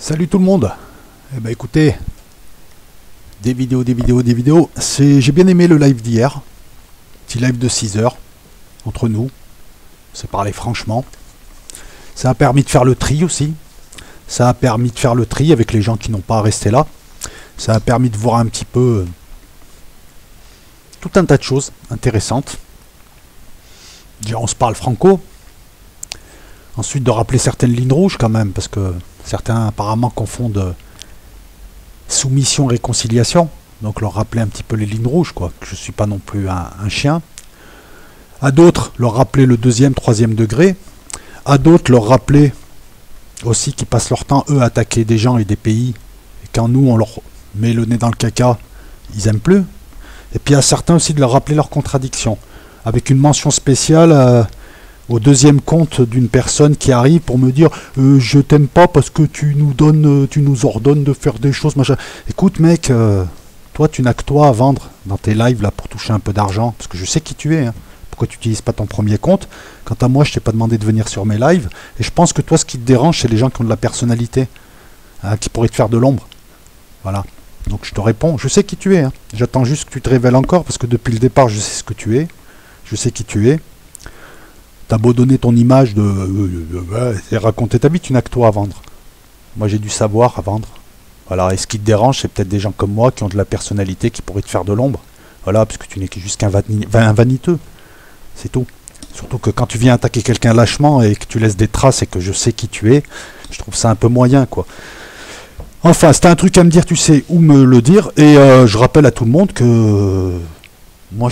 Salut tout le monde. Eh ben écoutez, des vidéos. J'ai bien aimé le live d'hier. Petit live de 6 heures entre nous. C'est parlé franchement. Ça a permis de faire le tri aussi. Ça a permis de faire le tri avec les gens qui n'ont pas resté là. Ça a permis de voir un petit peu tout un tas de choses intéressantes. Déjà on se parle franco. Ensuite de rappeler certaines lignes rouges quand même, parce que certains apparemment confondent soumission et réconciliation. Donc leur rappeler un petit peu les lignes rouges, quoi. Que je ne suis pas non plus un chien. À d'autres, leur rappeler le deuxième, troisième degré. À d'autres, leur rappeler aussi qu'ils passent leur temps, eux, à attaquer des gens et des pays. Et quand nous, on leur met le nez dans le caca, ils n'aiment plus. Et puis à certains aussi de leur rappeler leurs contradictions. Avec une mention spéciale au deuxième compte d'une personne qui arrive pour me dire je t'aime pas parce que tu nous ordonnes de faire des choses, machin. Écoute mec, toi tu n'as que toi à vendre dans tes lives là pour toucher un peu d'argent, parce que je sais qui tu es, hein. Pourquoi tu n'utilises pas ton premier compte? Quant à moi, je t'ai pas demandé de venir sur mes lives, et je pense que toi ce qui te dérange c'est les gens qui ont de la personnalité, hein, qui pourraient te faire de l'ombre. Voilà. Donc je te réponds, je sais qui tu es, hein. J'attends juste que tu te révèles encore, parce que depuis le départ je sais ce que tu es, je sais qui tu es. T'as beau donner ton image et raconter ta vie, tu n'as que toi à vendre. Moi j'ai du savoir à vendre. Voilà, et ce qui te dérange, c'est peut-être des gens comme moi qui ont de la personnalité, qui pourraient te faire de l'ombre. Voilà, parce que tu n'es que juste un vaniteux. C'est tout. Surtout que quand tu viens attaquer quelqu'un lâchement et que tu laisses des traces et que je sais qui tu es, je trouve ça un peu moyen, quoi. Enfin, si t'as un truc à me dire, tu sais où me le dire. Et je rappelle à tout le monde que moi,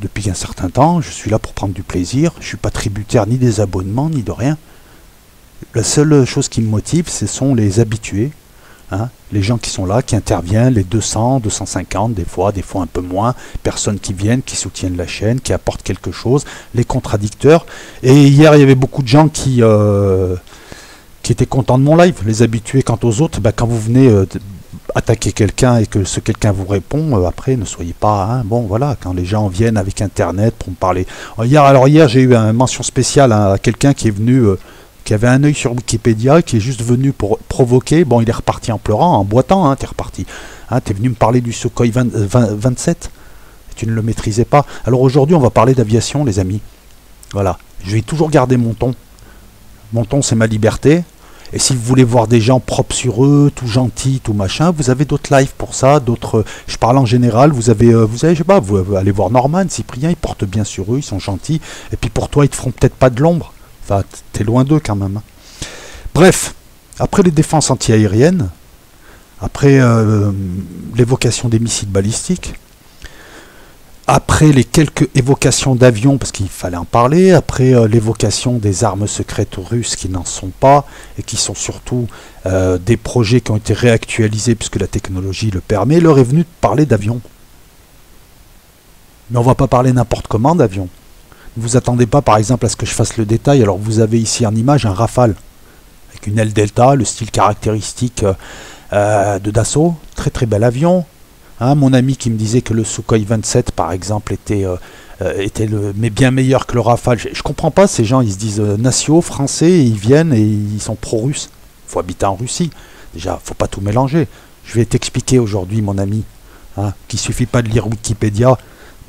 depuis un certain temps, je suis là pour prendre du plaisir. Je ne suis pas tributaire ni des abonnements, ni de rien. La seule chose qui me motive, ce sont les habitués. Hein, les gens qui sont là, qui interviennent, les 200, 250, des fois un peu moins. Personnes qui viennent, qui soutiennent la chaîne, qui apportent quelque chose. Les contradicteurs. Et hier, il y avait beaucoup de gens qui étaient contents de mon live. Les habitués, quant aux autres, quand vous venez attaquer quelqu'un et que ce quelqu'un vous répond, après ne soyez pas, hein, bon voilà, quand les gens viennent avec internet pour me parler. Hier j'ai eu une mention spéciale à quelqu'un qui est venu, qui avait un œil sur Wikipédia, qui est juste venu pour provoquer. Bon, il est reparti en pleurant, en boitant, hein, t'es reparti, hein, t'es venu me parler du Sukhoi 27 et tu ne le maîtrisais pas. Alors aujourd'hui on va parler d'aviation, les amis. Voilà, je vais toujours garder mon ton. Mon ton, c'est ma liberté. Et si vous voulez voir des gens propres sur eux, tout gentils, tout machin, vous avez d'autres lives pour ça, d'autres. Je parle en général. Vous avez, je sais pas, vous allez voir Norman, Cyprien, ils portent bien sur eux, ils sont gentils. Et puis pour toi, ils te feront peut-être pas de l'ombre. Enfin, t'es loin d'eux quand même. Bref, après les défenses antiaériennes, après l'évocation des missiles balistiques, après les quelques évocations d'avions, parce qu'il fallait en parler, après l'évocation des armes secrètes russes qui n'en sont pas, et qui sont surtout des projets qui ont été réactualisés puisque la technologie le permet, l'heure est venue de parler d'avions. Mais on ne va pas parler n'importe comment d'avions. Ne vous attendez pas par exemple à ce que je fasse le détail. Alors vous avez ici en image un Rafale, avec une aile delta, le style caractéristique de Dassault, très très bel avion. Hein, mon ami qui me disait que le Sukhoi 27 par exemple était mais bien meilleur que le Rafale. Je comprends pas, ces gens ils se disent nationaux, français, et ils viennent et ils sont pro-russes. Il faut habiter en Russie. Déjà, faut pas tout mélanger. Je vais t'expliquer aujourd'hui, mon ami, hein, qu'il suffit pas de lire Wikipédia,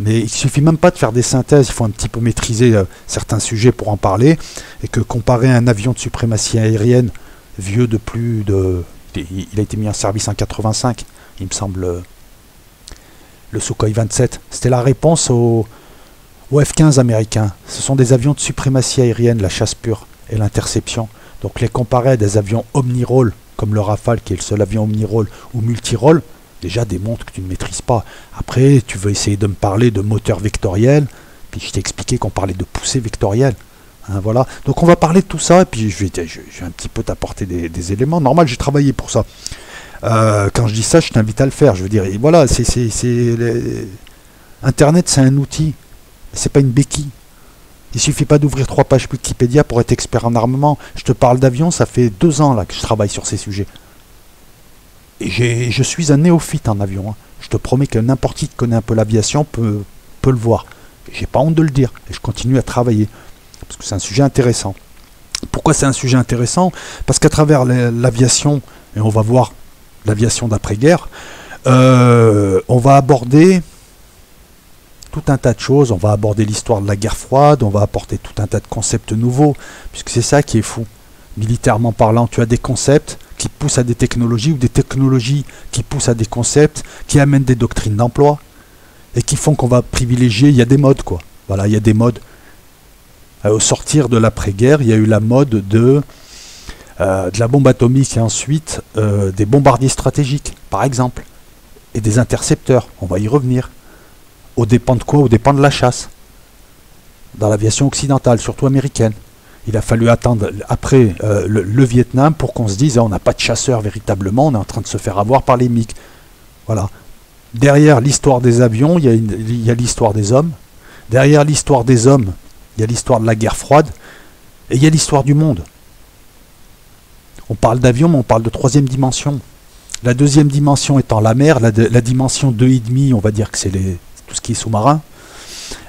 mais il suffit même pas de faire des synthèses, il faut un petit peu maîtriser certains sujets pour en parler, et que comparer un avion de suprématie aérienne vieux de plus de... Il a été mis en service en 85, il me semble... Le Sukhoi 27, c'était la réponse au F-15 américain. Ce sont des avions de suprématie aérienne, la chasse pure et l'interception. Donc les comparer à des avions omni-rôle, comme le Rafale, qui est le seul avion omni-rôle, ou multi-rôle, déjà démontre que tu ne maîtrises pas. Après, tu veux essayer de me parler de moteur vectoriel, puis je t'ai expliqué qu'on parlait de poussée vectorielle. Hein, voilà. Donc on va parler de tout ça, et puis je vais un petit peu t'apporter des éléments. Normal, j'ai travaillé pour ça. Quand je dis ça, je t'invite à le faire. Je veux dire, et voilà, Internet, c'est un outil, c'est pas une béquille. Il suffit pas d'ouvrir 3 pages Wikipédia pour être expert en armement. Je te parle d'avion, ça fait 2 ans là que je travaille sur ces sujets. Et je suis un néophyte en avion. Hein. Je te promets que n'importe qui connaît un peu l'aviation peut le voir. J'ai pas honte de le dire. Et je continue à travailler. Parce que c'est un sujet intéressant. Pourquoi c'est un sujet intéressant? Parce qu'à travers l'aviation, et on va voir l'aviation d'après-guerre, on va aborder tout un tas de choses. On va aborder l'histoire de la guerre froide, on va apporter tout un tas de concepts nouveaux, puisque c'est ça qui est fou. Militairement parlant, tu as des concepts qui poussent à des technologies, ou des technologies qui poussent à des concepts, qui amènent des doctrines d'emploi, et qui font qu'on va privilégier, il y a des modes, quoi. Voilà, il y a des modes. Au sortir de l'après-guerre, il y a eu la mode de la bombe atomique, et ensuite des bombardiers stratégiques, par exemple, et des intercepteurs, on va y revenir. Au dépend de quoi? Au dépend de la chasse. Dans l'aviation occidentale, surtout américaine. Il a fallu attendre après le Vietnam pour qu'on se dise on n'a pas de chasseurs véritablement, on est en train de se faire avoir par les MiG. Voilà. Derrière l'histoire des avions, il y a l'histoire des hommes. Derrière l'histoire des hommes, il y a l'histoire de la guerre froide. Et il y a l'histoire du monde. On parle d'avion, mais on parle de troisième dimension. La deuxième dimension étant la mer, la dimension 2,5, on va dire que c'est tout ce qui est sous-marin.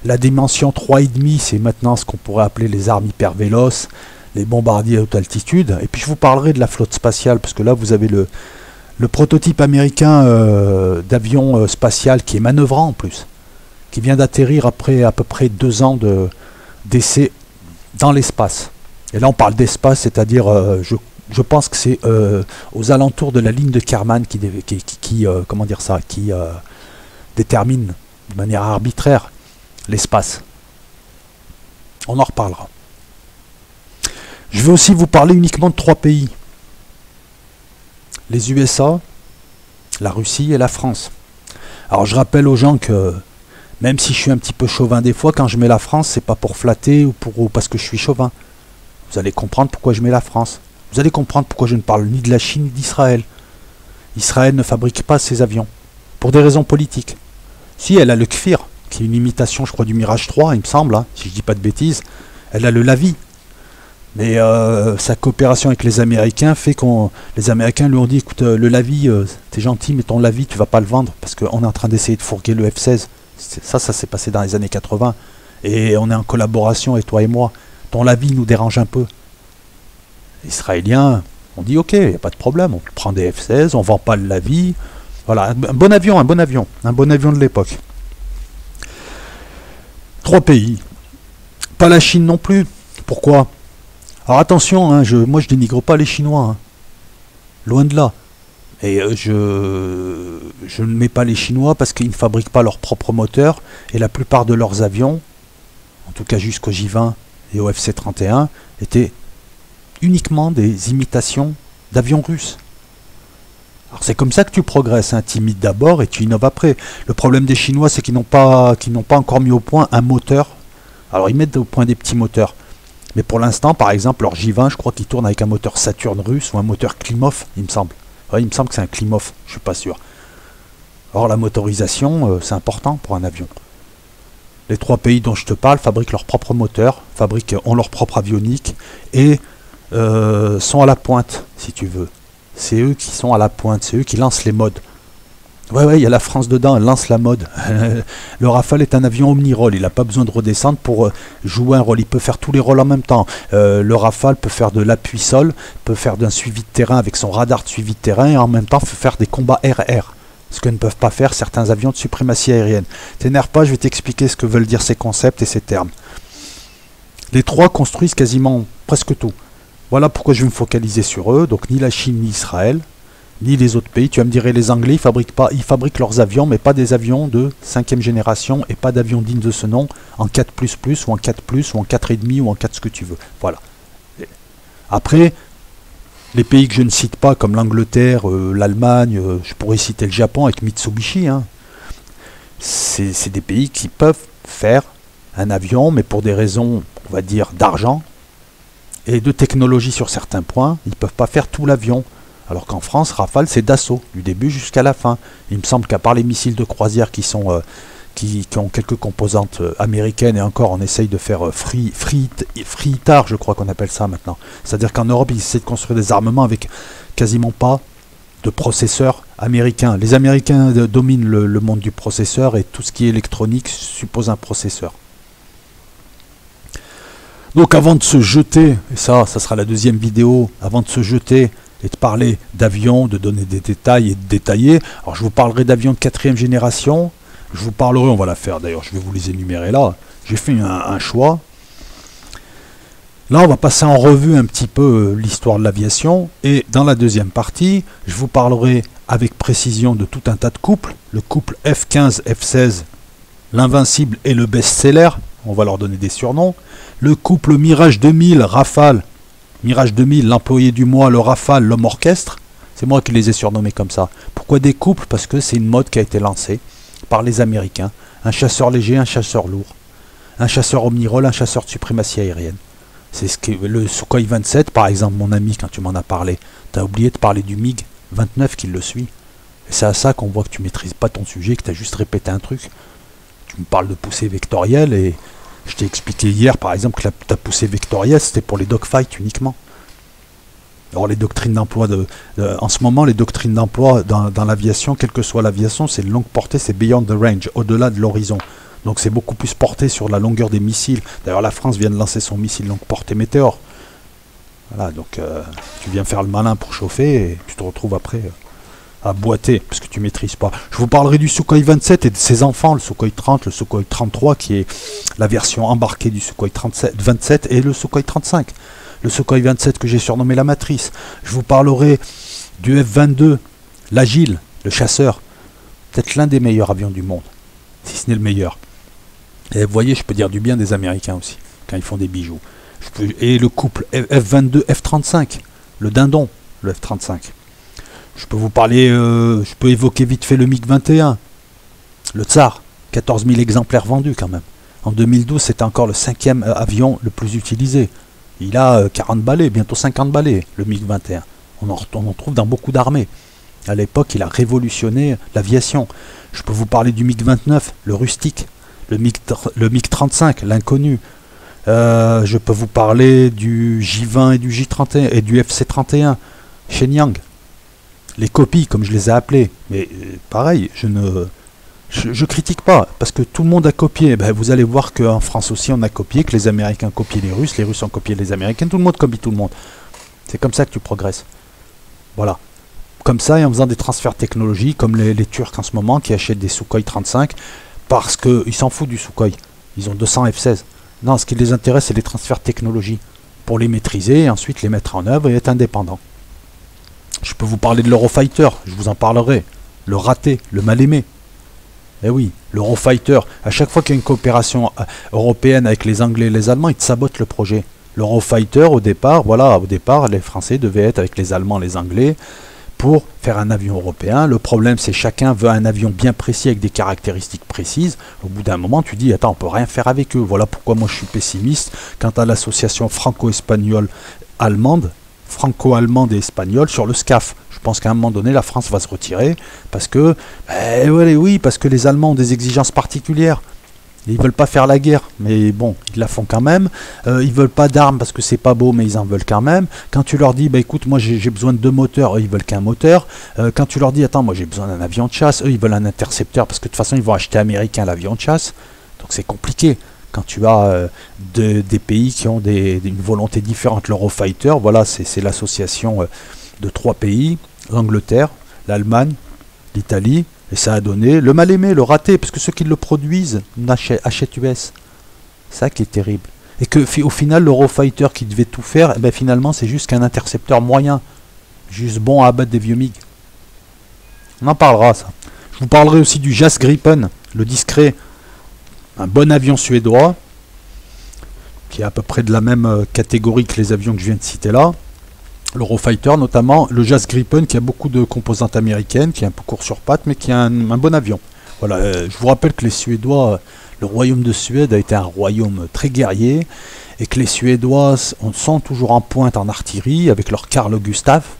La dimension 3,5, c'est maintenant ce qu'on pourrait appeler les armes hyper véloces, les bombardiers à haute altitude. Et puis je vous parlerai de la flotte spatiale, parce que là vous avez le prototype américain d'avion spatial qui est manœuvrant en plus, qui vient d'atterrir après à peu près 2 ans d'essai dans l'espace. Et là on parle d'espace, c'est-à-dire, je pense que c'est aux alentours de la ligne de Kármán qui détermine de manière arbitraire l'espace. On en reparlera. Je vais aussi vous parler uniquement de 3 pays. Les USA, la Russie et la France. Alors je rappelle aux gens que, même si je suis un petit peu chauvin des fois, quand je mets la France, c'est pas pour flatter ou parce que je suis chauvin. Vous allez comprendre pourquoi je mets la France. Vous allez comprendre pourquoi je ne parle ni de la Chine ni d'Israël. Israël ne fabrique pas ses avions, pour des raisons politiques. Si, elle a le Kfir, qui est une imitation, je crois, du Mirage 3, il me semble, hein, si je dis pas de bêtises. Elle a le Lavi. Mais sa coopération avec les Américains fait les Américains lui ont dit, écoute, le Lavi, t'es gentil, mais ton Lavi, tu vas pas le vendre, parce qu'on est en train d'essayer de fourguer le F-16. Ça s'est passé dans les années 80. Et on est en collaboration, et toi et moi. Ton Lavi nous dérange un peu. Les Israéliens ont dit, ok, il n'y a pas de problème, on prend des F-16, on vend pas le Lavi. Voilà, un bon avion de l'époque. 3 pays. Pas la Chine non plus. Pourquoi? Alors attention, hein, moi je dénigre pas les Chinois. Hein. Loin de là. Et je ne mets pas les Chinois parce qu'ils ne fabriquent pas leurs propres moteurs. Et la plupart de leurs avions, en tout cas jusqu'au J-20 et au FC-31, étaient uniquement des imitations d'avions russes. Alors c'est comme ça que tu progresses, hein. Tu imites d'abord et tu innoves après. Le problème des Chinois, c'est qu'ils n'ont pas encore mis au point un moteur. Alors ils mettent au point des petits moteurs. Mais pour l'instant, par exemple, leur J-20, je crois qu'ils tournent avec un moteur Saturn russe ou un moteur Klimov, il me semble. Ouais, il me semble que c'est un Klimov, je suis pas sûr. Or la motorisation, c'est important pour un avion. Les 3 pays dont je te parle fabriquent leur propre moteur, ont leur propre avionique et sont à la pointe, si tu veux. C'est eux qui sont à la pointe, c'est eux qui lancent les modes. Ouais, il y a la France dedans, elle lance la mode. Le Rafale est un avion omni-rôle, il n'a pas besoin de redescendre pour jouer un rôle, il peut faire tous les rôles en même temps. Le Rafale peut faire de l'appui-sol, peut faire d'un suivi de terrain avec son radar de suivi de terrain et en même temps peut faire des combats air-air. Ce que ne peuvent pas faire certains avions de suprématie aérienne. T'énerve pas, je vais t'expliquer ce que veulent dire ces concepts et ces termes. Les 3 construisent quasiment presque tout. Voilà pourquoi je vais me focaliser sur eux, donc ni la Chine ni Israël, ni les autres pays. Tu vas me dire, les Anglais, ils fabriquent leurs avions, mais pas des avions de 5e génération et pas d'avions dignes de ce nom en 4++, ou en 4+, ou en 4,5, ou en 4 ce que tu veux. Voilà. Après, les pays que je ne cite pas, comme l'Angleterre, l'Allemagne, je pourrais citer le Japon avec Mitsubishi, hein. C'est des pays qui peuvent faire un avion, mais pour des raisons, on va dire, d'argent, et de technologie sur certains points, ils ne peuvent pas faire tout l'avion. Alors qu'en France, Rafale, c'est d'assaut, du début jusqu'à la fin. Il me semble qu'à part les missiles de croisière qui ont quelques composantes américaines, et encore on essaye de faire free ITAR, je crois qu'on appelle ça maintenant. C'est-à-dire qu'en Europe, ils essaient de construire des armements avec quasiment pas de processeurs américains. Les Américains dominent le monde du processeur, et tout ce qui est électronique suppose un processeur. Donc avant de se jeter, et ça sera la deuxième vidéo, avant de se jeter et de parler d'avions, de donner des détails et de détailler. Alors je vous parlerai d'avions de 4e génération, je vous parlerai, on va la faire d'ailleurs, je vais vous les énumérer là. J'ai fait un choix. Là, on va passer en revue un petit peu l'histoire de l'aviation. Et dans la deuxième partie, je vous parlerai avec précision de tout un tas de couples. Le couple F-15, F-16, l'Invincible et le Best-Seller. On va leur donner des surnoms. Le couple Mirage 2000, Rafale. Mirage 2000, l'employé du mois, le Rafale, l'homme orchestre. C'est moi qui les ai surnommés comme ça. Pourquoi des couples? Parce que c'est une mode qui a été lancée par les Américains. Un chasseur léger, un chasseur lourd. Un chasseur omnirole, un chasseur de suprématie aérienne. C'est ce que le Sukhoi 27, par exemple, mon ami, quand tu m'en as parlé, tu as oublié de parler du MiG 29 qui le suit. Et c'est à ça qu'on voit que tu maîtrises pas ton sujet, que tu as juste répété un truc. Tu me parles de poussée vectorielle et je t'ai expliqué hier, par exemple, que ta poussée vectorielle, c'était pour les dogfights uniquement. Alors les doctrines d'emploi, en ce moment, les doctrines d'emploi dans l'aviation, quelle que soit l'aviation, c'est longue portée, c'est beyond the range, au-delà de l'horizon. Donc c'est beaucoup plus porté sur la longueur des missiles. D'ailleurs la France vient de lancer son missile longue portée Météor. Voilà, donc tu viens faire le malin pour chauffer et tu te retrouves après à boiter parce que tu maîtrises pas. Je vous parlerai du Sukhoi 27 et de ses enfants, le Sukhoi 30, le Sukhoi 33 qui est la version embarquée du Sukhoi 27 et le Sukhoi 35. Le Sukhoi 27 que j'ai surnommé la matrice. Je vous parlerai du F-22, l'Agile, le chasseur. Peut-être l'un des meilleurs avions du monde, si ce n'est le meilleur. Et vous voyez, je peux dire du bien des Américains aussi, quand ils font des bijoux. Et le couple F-22, F-35, le dindon, le F-35. Je peux vous parler, je peux évoquer vite fait le MiG-21, le Tsar, 14 000 exemplaires vendus quand même. En 2012, c'était encore le 5e avion le plus utilisé. Il a 40 balais, bientôt 50 balais, le MiG-21. On en trouve dans beaucoup d'armées. À l'époque, il a révolutionné l'aviation. Je peux vous parler du MiG-29, le rustique. Le MiG-35, l'inconnu. Je peux vous parler du J-20 et du J-31 et du FC-31, Shenyang. Les copies, comme je les ai appelées. Mais pareil, je critique pas, parce que tout le monde a copié. Ben, vous allez voir qu'en France aussi, on a copié, que les Américains copient les Russes ont copié les Américains, tout le monde copie tout le monde. C'est comme ça que tu progresses. Voilà. Comme ça, et en faisant des transferts technologiques, comme les Turcs en ce moment, qui achètent des Sukhoi 35, parce qu'ils s'en foutent du Sukhoi. Ils ont 200 F-16. Non, ce qui les intéresse, c'est les transferts technologiques pour les maîtriser et ensuite les mettre en œuvre et être indépendants. Je peux vous parler de l'Eurofighter, je vous en parlerai. Le raté, le mal-aimé. Eh oui, l'Eurofighter, à chaque fois qu'il y a une coopération européenne avec les Anglais et les Allemands, ils te sabotent le projet. L'Eurofighter, au départ, les Français devaient être avec les Allemands, les Anglais, pour faire un avion européen. Le problème, c'est chacun veut un avion bien précis avec des caractéristiques précises. Au bout d'un moment, tu dis, attends, on peut rien faire avec eux. Voilà pourquoi moi je suis pessimiste quant à l'association franco-espagnole-allemande, franco-allemande et espagnole sur le SCAF. Je pense qu'à un moment donné, la France va se retirer parce que, parce que les Allemands ont des exigences particulières. Ils veulent pas faire la guerre, mais bon, ils la font quand même. Ils veulent pas d'armes parce que c'est pas beau, mais ils en veulent quand même. Quand tu leur dis, bah écoute, moi j'ai besoin de 2 moteurs, eux ils veulent qu'un moteur. Quand tu leur dis, attends, moi j'ai besoin d'un avion de chasse, eux ils veulent un intercepteur parce que de toute façon ils vont acheter américain l'avion de chasse. Donc c'est compliqué. Quand tu as des pays qui ont une volonté différente, l'Eurofighter, voilà, c'est l'association de 3 pays, l'Angleterre, l'Allemagne, l'Italie. Et ça a donné le mal-aimé, le raté, parce que ceux qui le produisent achètent US. C'est ça qui est terrible. Et que au final, l'Eurofighter qui devait tout faire, finalement, c'est juste qu'un intercepteur moyen. Juste bon à abattre des vieux MiG. On en parlera, ça. Je vous parlerai aussi du JAS Gripen, le discret. Un bon avion suédois, qui est à peu près de la même catégorie que les avions que je viens de citer là. L'Eurofighter notamment, le JAS Gripen qui a beaucoup de composantes américaines, qui est un peu court sur pattes, mais qui est un bon avion. Voilà, je vous rappelle que les Suédois, le royaume de Suède a été un royaume très guerrier, et que les Suédois sont toujours en pointe en artillerie, avec leur Carl Gustaf,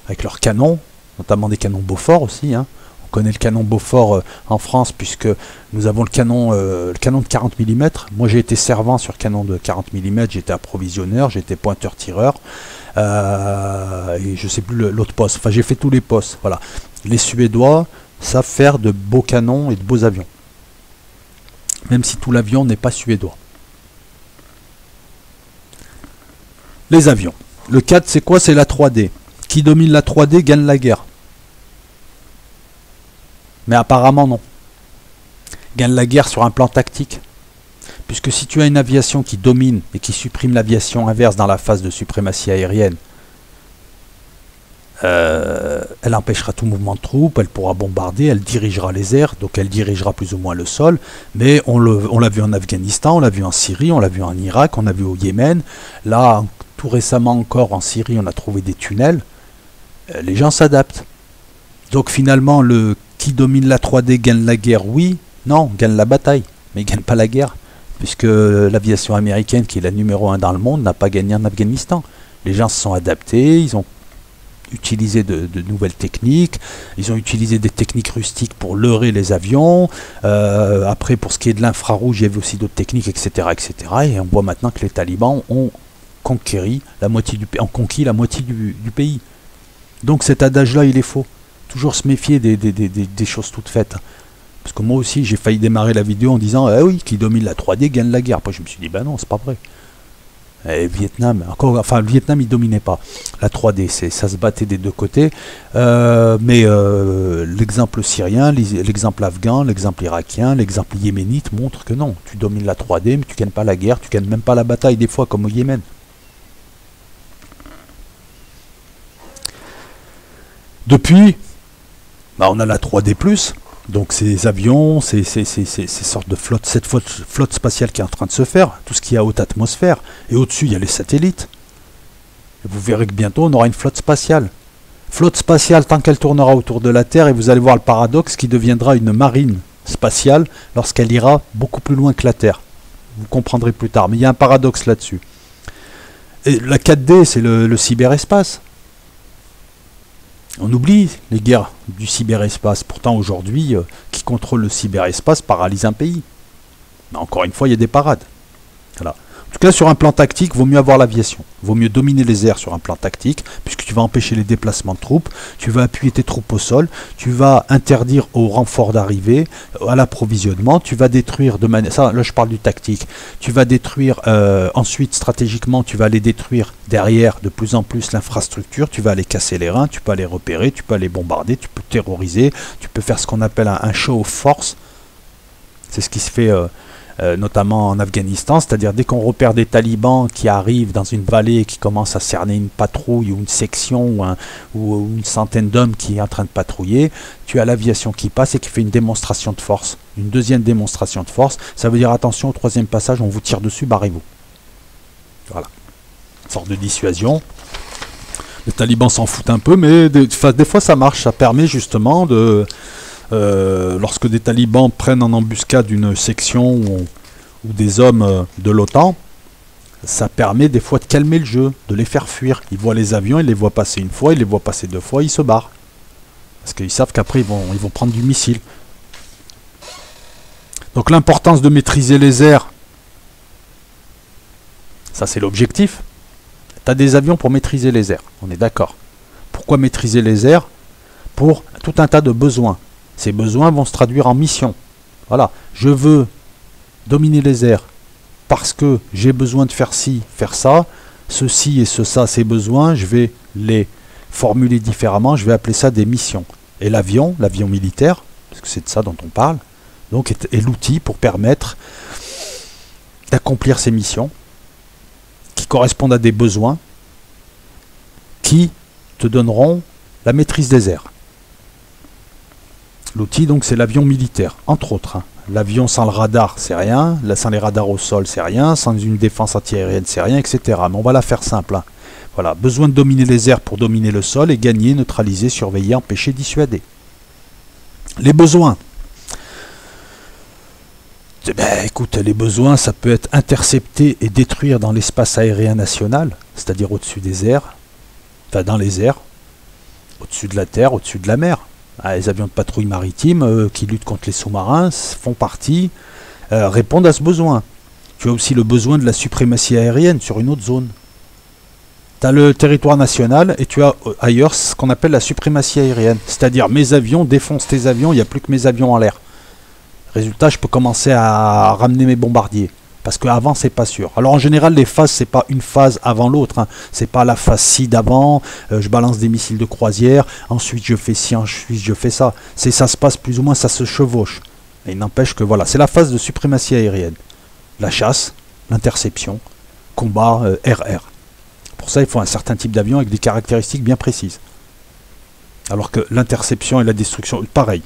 avec leurs canons, notamment des canons Beaufort aussi. On connaît le canon Beaufort en France, puisque nous avons le canon de 40 mm. Moi j'ai été servant sur canon de 40 mm, j'étais approvisionneur, j'étais pointeur-tireur. Et je sais plus l'autre poste, enfin j'ai fait tous les postes, voilà. Les Suédois savent faire de beaux canons et de beaux avions, même si tout l'avion n'est pas suédois. Les avions, le 4 c'est quoi? C'est la 3D. Qui domine la 3D gagne la guerre. Mais apparemment non. Gagne la guerre sur un plan tactique. Puisque si tu as une aviation qui domine et qui supprime l'aviation inverse dans la phase de suprématie aérienne, elle empêchera tout mouvement de troupes, elle pourra bombarder, elle dirigera les airs, donc elle dirigera plus ou moins le sol, mais on l'a vu en Afghanistan, on l'a vu en Syrie, on l'a vu en Irak, on l'a vu au Yémen, là tout récemment encore en Syrie on a trouvé des tunnels, les gens s'adaptent. Donc finalement le qui domine la 3D gagne la guerre, oui, non, gagne la bataille, mais il gagne pas la guerre, puisque l'aviation américaine qui est la numéro 1 dans le monde n'a pas gagné en Afghanistan. Les gens se sont adaptés, ils ont utiliser de nouvelles techniques, ils ont utilisé des techniques rustiques pour leurrer les avions, après pour ce qui est de l'infrarouge il y avait aussi d'autres techniques, etc., etc. Et on voit maintenant que les talibans ont conquis la moitié du pays. Donc cet adage là il est faux, toujours se méfier des choses toutes faites, parce que moi aussi j'ai failli démarrer la vidéo en disant ah oui, qui domine la 3D gagne la guerre. Après je me suis dit bah non, c'est pas vrai. Et Vietnam, le Vietnam il dominait pas la 3D, ça se battait des deux côtés, mais l'exemple syrien, l'exemple afghan, l'exemple irakien, l'exemple yéménite montre que non, tu domines la 3D mais tu gagnes pas la guerre, tu gagnes même pas la bataille des fois comme au Yémen. Depuis, on a la 3D+, donc ces avions, ces sortes de flottes, cette flotte spatiale qui est en train de se faire, tout ce qui est à haute atmosphère, et au-dessus il y a les satellites. Et vous verrez que bientôt on aura une flotte spatiale. Flotte spatiale tant qu'elle tournera autour de la Terre, et vous allez voir le paradoxe qui deviendra une marine spatiale lorsqu'elle ira beaucoup plus loin que la Terre. Vous comprendrez plus tard, mais il y a un paradoxe là-dessus. Et la 4D, c'est le cyberespace. On oublie les guerres du cyberespace. Pourtant aujourd'hui, qui contrôle le cyberespace paralyse un pays. Mais encore une fois, il y a des parades. Voilà. En tout cas, sur un plan tactique, vaut mieux avoir l'aviation. Vaut mieux dominer les airs sur un plan tactique, puisque tu vas empêcher les déplacements de troupes, tu vas appuyer tes troupes au sol, tu vas interdire aux renforts d'arriver, à l'approvisionnement, tu vas détruire de manière... Ça, là, je parle du tactique. Tu vas détruire, ensuite, stratégiquement, tu vas aller détruire derrière de plus en plus l'infrastructure, tu vas aller casser les reins, tu peux aller repérer, tu peux aller bombarder, tu peux terroriser, tu peux faire ce qu'on appelle un show of force. C'est ce qui se fait... notamment en Afghanistan, c'est-à-dire dès qu'on repère des talibans qui arrivent dans une vallée et qui commencent à cerner une patrouille ou une section ou une centaine d'hommes qui est en train de patrouiller, tu as l'aviation qui passe et qui fait une démonstration de force, une deuxième démonstration de force, ça veut dire attention au troisième passage, on vous tire dessus, barrez-vous. Voilà, une sorte de dissuasion. Les talibans s'en foutent un peu, mais des fois ça marche, ça permet justement de... lorsque des talibans prennent en embuscade une section ou des hommes de l'OTAN, ça permet des fois de calmer le jeu, de les faire fuir. Ils voient les avions, ils les voient passer une fois, ils les voient passer deux fois, ils se barrent. Parce qu'ils savent qu'après ils vont prendre du missile. Donc l'importance de maîtriser les airs, ça c'est l'objectif. Tu as des avions pour maîtriser les airs, on est d'accord. Pourquoi maîtriser les airs? Pour tout un tas de besoins. Ces besoins vont se traduire en mission. Voilà, je veux dominer les airs parce que j'ai besoin de faire ci, faire ça, ceci et ça, ces besoins, je vais les formuler différemment, je vais appeler ça des missions. Et l'avion militaire, parce que c'est de ça dont on parle, donc est l'outil pour permettre d'accomplir ces missions qui correspondent à des besoins qui te donneront la maîtrise des airs. L'outil, donc, c'est l'avion militaire, entre autres. Hein. L'avion sans le radar, c'est rien. Sans les radars au sol, c'est rien. Sans une défense antiaérienne, c'est rien, etc. Mais on va la faire simple. Hein. Voilà, besoin de dominer les airs pour dominer le sol et gagner, neutraliser, surveiller, empêcher, dissuader. Les besoins. Eh ben, écoute, les besoins, ça peut être intercepter et détruire dans l'espace aérien national, c'est-à-dire au-dessus des airs, enfin dans les airs, au-dessus de la terre, au-dessus de la mer. Les avions de patrouille maritime qui luttent contre les sous-marins font partie, répondent à ce besoin. Tu as aussi le besoin de la suprématie aérienne sur une autre zone. Tu as le territoire national et tu as ailleurs ce qu'on appelle la suprématie aérienne. C'est-à-dire mes avions défoncent tes avions, il n'y a plus que mes avions en l'air. Résultat, je peux commencer à ramener mes bombardiers. Parce qu'avant, c'est pas sûr. Alors en général, les phases, c'est pas une phase avant l'autre. Hein. C'est pas la phase ci d'avant, je balance des missiles de croisière, ensuite je fais ci, ensuite je fais ça. Ça se passe plus ou moins, ça se chevauche. Et il n'empêche que voilà, c'est la phase de suprématie aérienne. La chasse, l'interception, combat, RR. Pour ça, il faut un certain type d'avion avec des caractéristiques bien précises. Alors que l'interception et la destruction, pareil.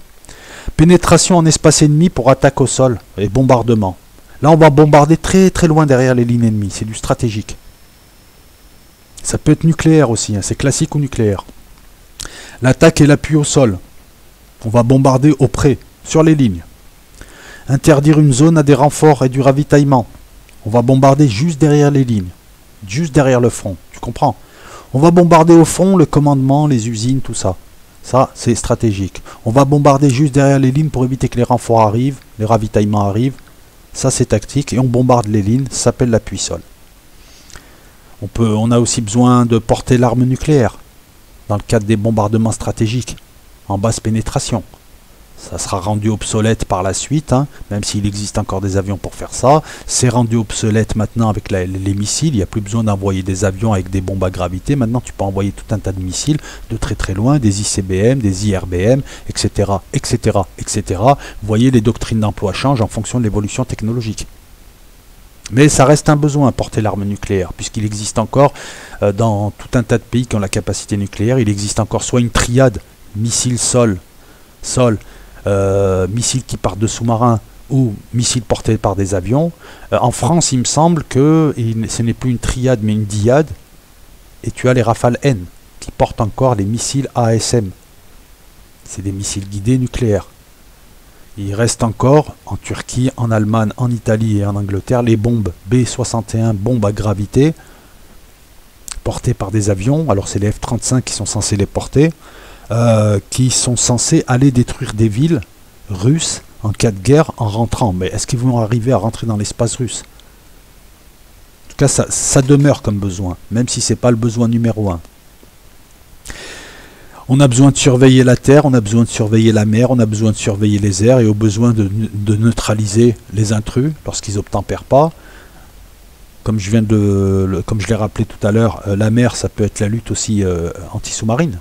Pénétration en espace ennemi pour attaque au sol et bombardement. Là, on va bombarder très très loin derrière les lignes ennemies. C'est du stratégique. Ça peut être nucléaire aussi, hein, c'est classique ou nucléaire. L'attaque et l'appui au sol. On va bombarder au près, sur les lignes. Interdire une zone à des renforts et du ravitaillement. On va bombarder juste derrière les lignes. Juste derrière le front. Tu comprends? On va bombarder au front le commandement, les usines, tout ça. Ça, c'est stratégique. On va bombarder juste derrière les lignes pour éviter que les renforts arrivent, les ravitaillements arrivent. Ça, c'est tactique. Et on bombarde les lignes. Ça s'appelle l'appui sol. On a aussi besoin de porter l'arme nucléaire dans le cadre des bombardements stratégiques en basse pénétration. Ça sera rendu obsolète par la suite, hein, même s'il existe encore des avions pour faire ça. C'est rendu obsolète maintenant avec les missiles. Il n'y a plus besoin d'envoyer des avions avec des bombes à gravité. Maintenant, tu peux envoyer tout un tas de missiles de très très loin, des ICBM, des IRBM, etc., etc., etc. Vous voyez, les doctrines d'emploi changent en fonction de l'évolution technologique. Mais ça reste un besoin, porter l'arme nucléaire, puisqu'il existe encore, dans tout un tas de pays qui ont la capacité nucléaire, il existe encore soit une triade, missile sol, missiles qui partent de sous-marins ou missiles portés par des avions. En France, il me semble que ce n'est plus une triade mais une diade. Et tu as les Rafale N qui portent encore les missiles ASM. C'est des missiles guidés nucléaires. Il reste encore en Turquie, en Allemagne, en Italie et en Angleterre les bombes B-61, bombes à gravité, portées par des avions. Alors c'est les F-35 qui sont censés les porter. Qui sont censés aller détruire des villes russes en cas de guerre en rentrant. Mais est-ce qu'ils vont arriver à rentrer dans l'espace russe? En tout cas, ça demeure comme besoin, même si ce n'est pas le besoin numéro 1. On a besoin de surveiller la terre, on a besoin de surveiller la mer, on a besoin de surveiller les airs et au besoin de neutraliser les intrus lorsqu'ils n'obtempèrent pas. Comme je l'ai rappelé tout à l'heure, la mer, ça peut être la lutte aussi anti-sous-marine.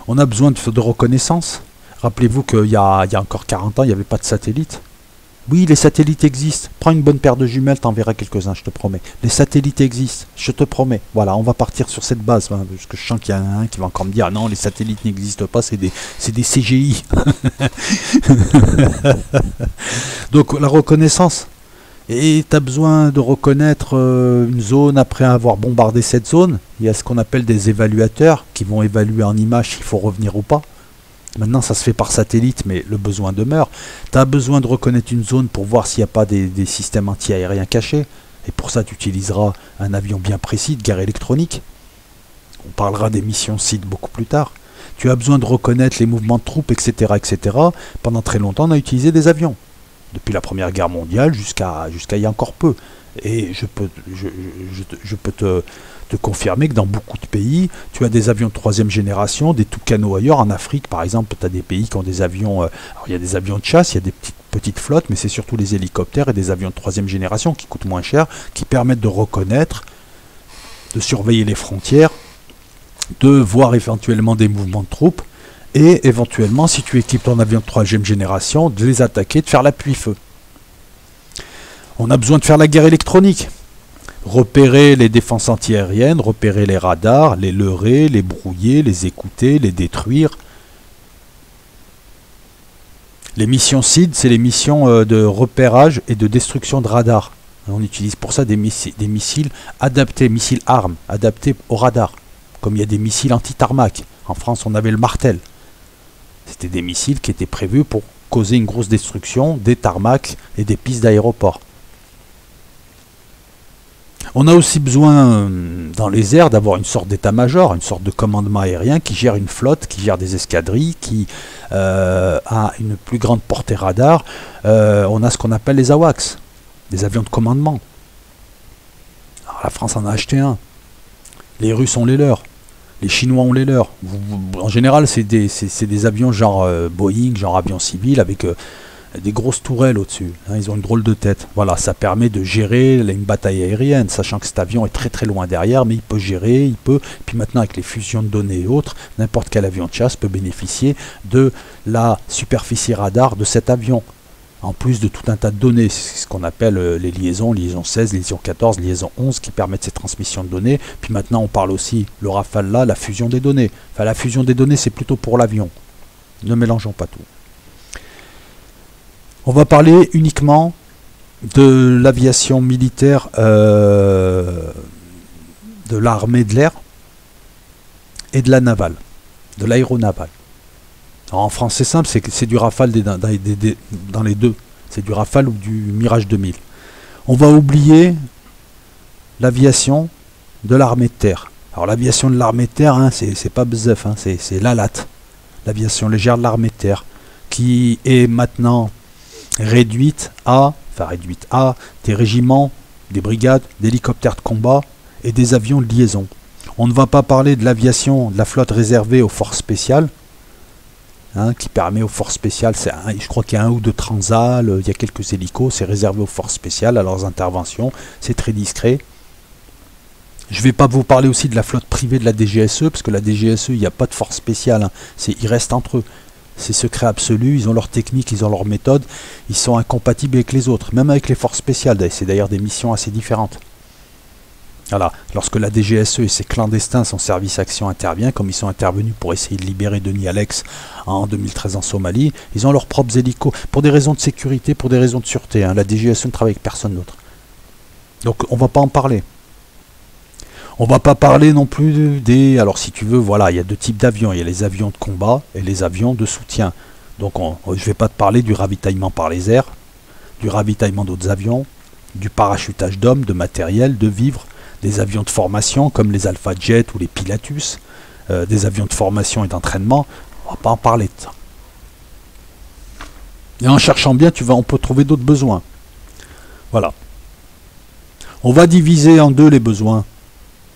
On a besoin de reconnaissance. Rappelez-vous qu'il y a encore 40 ans, il n'y avait pas de satellite. Oui, les satellites existent. Prends une bonne paire de jumelles, t'en verras quelques-uns, je te promets. Les satellites existent, je te promets. Voilà, on va partir sur cette base. Hein, parce que je sens qu'il y en a un qui va encore me dire, ah non, les satellites n'existent pas, c'est des CGI. Donc, la reconnaissance. Et tu as besoin de reconnaître une zone après avoir bombardé cette zone. Il y a ce qu'on appelle des évaluateurs qui vont évaluer en image s'il faut revenir ou pas. Maintenant, ça se fait par satellite, mais le besoin demeure. Tu as besoin de reconnaître une zone pour voir s'il n'y a pas des systèmes anti-aériens cachés. Et pour ça, tu utiliseras un avion bien précis de guerre électronique. On parlera des missions SID beaucoup plus tard. Tu as besoin de reconnaître les mouvements de troupes, etc., etc. Pendant très longtemps, on a utilisé des avions. Depuis la Première Guerre mondiale jusqu'à il y a encore peu. Et je peux te confirmer que dans beaucoup de pays, tu as des avions de 3e génération, des Tucano ailleurs. En Afrique, par exemple, tu as des pays qui ont des avions... alors, il y a des avions de chasse, il y a des petites flottes, mais c'est surtout les hélicoptères et des avions de 3e génération qui coûtent moins cher, qui permettent de reconnaître, de surveiller les frontières, de voir éventuellement des mouvements de troupes, et éventuellement, si tu équipes ton avion de 3e génération, de les attaquer, de faire l'appui-feu. On a besoin de faire la guerre électronique. Repérer les défenses antiaériennes, repérer les radars, les leurrer, les brouiller, les écouter, les détruire. Les missions SID, c'est les missions de repérage et de destruction de radars. On utilise pour ça des missiles adaptés, missiles armes, adaptés au radar. Comme il y a des missiles anti-tarmac. En France, on avait le Martel. C'était des missiles qui étaient prévus pour causer une grosse destruction des tarmacs et des pistes d'aéroport. On a aussi besoin, dans les airs, d'avoir une sorte d'état-major, une sorte de commandement aérien qui gère une flotte, qui gère des escadrilles, qui a une plus grande portée radar. On a ce qu'on appelle les AWACS, des avions de commandement. Alors, la France en a acheté un. Les Russes ont les leurs. Les Chinois ont les leurs. En général, c'est des avions genre Boeing, genre avion civil, avec des grosses tourelles au-dessus. Hein, ils ont une drôle de tête. Voilà, ça permet de gérer une bataille aérienne, sachant que cet avion est très très loin derrière, mais il peut gérer, il peut. Puis maintenant, avec les fusions de données et autres, n'importe quel avion de chasse peut bénéficier de la superficie radar de cet avion. En plus de tout un tas de données, c'est ce qu'on appelle les liaison 16, liaison 14, liaison 11, qui permettent ces transmissions de données. Puis maintenant, on parle aussi, le Rafale là, la fusion des données. Enfin, la fusion des données, c'est plutôt pour l'avion. Ne mélangeons pas tout. On va parler uniquement de l'aviation militaire de l'armée de l'air et de la navale, de l'aéronavale. En français simple, c'est du Rafale dans les deux. C'est du Rafale ou du Mirage 2000. On va oublier l'aviation de l'armée de terre. Alors l'aviation de l'armée de terre, hein, c'est pas bzef, hein, c'est l'ALAT, l'aviation légère de l'armée de terre, qui est maintenant réduite à des régiments, des brigades, d'hélicoptères de combat et des avions de liaison. On ne va pas parler de l'aviation de la flotte réservée aux forces spéciales, hein, qui permet aux forces spéciales, je crois qu'il y a un ou deux transals, il y a quelques hélicos, c'est réservé aux forces spéciales, à leurs interventions, c'est très discret. Je ne vais pas vous parler aussi de la flotte privée de la DGSE, parce que la DGSE, il n'y a pas de force spéciale, hein. Ils restent entre eux. C'est secret absolu, ils ont leur technique, ils ont leur méthode, ils sont incompatibles avec les autres, même avec les forces spéciales, c'est d'ailleurs des missions assez différentes. Voilà, lorsque la DGSE et ses clandestins, son service action intervient, comme ils sont intervenus pour essayer de libérer Denis Alex en 2013 en Somalie, ils ont leurs propres hélicos, pour des raisons de sécurité, pour des raisons de sûreté, hein. La DGSE ne travaille avec personne d'autre. Donc on ne va pas en parler. On va pas parler non plus des... Alors si tu veux, voilà, il y a deux types d'avions. Il y a les avions de combat et les avions de soutien. Donc je ne vais pas te parler du ravitaillement par les airs, du ravitaillement d'autres avions, du parachutage d'hommes, de matériel, de vivres, des avions de formation comme les Alpha Jet ou les Pilatus, des avions de formation et d'entraînement. On va pas en parler de ça. Et en cherchant bien, on peut trouver d'autres besoins. Voilà. On va diviser en deux les besoins.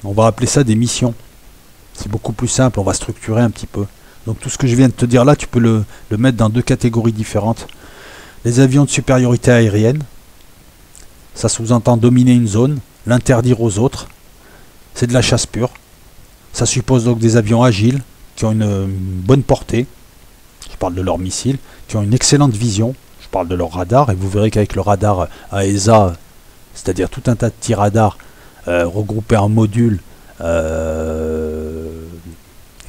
On va appeler ça des missions. C'est beaucoup plus simple, on va structurer un petit peu. Donc tout ce que je viens de te dire là, tu peux le mettre dans deux catégories différentes. Les avions de supériorité aérienne, ça sous-entend dominer une zone, l'interdire aux autres. C'est de la chasse pure. Ça suppose donc des avions agiles, qui ont une bonne portée. Je parle de leurs missiles, qui ont une excellente vision. Je parle de leur radar, et vous verrez qu'avec le radar AESA, c'est-à-dire tout un tas de petits radars, regroupés en modules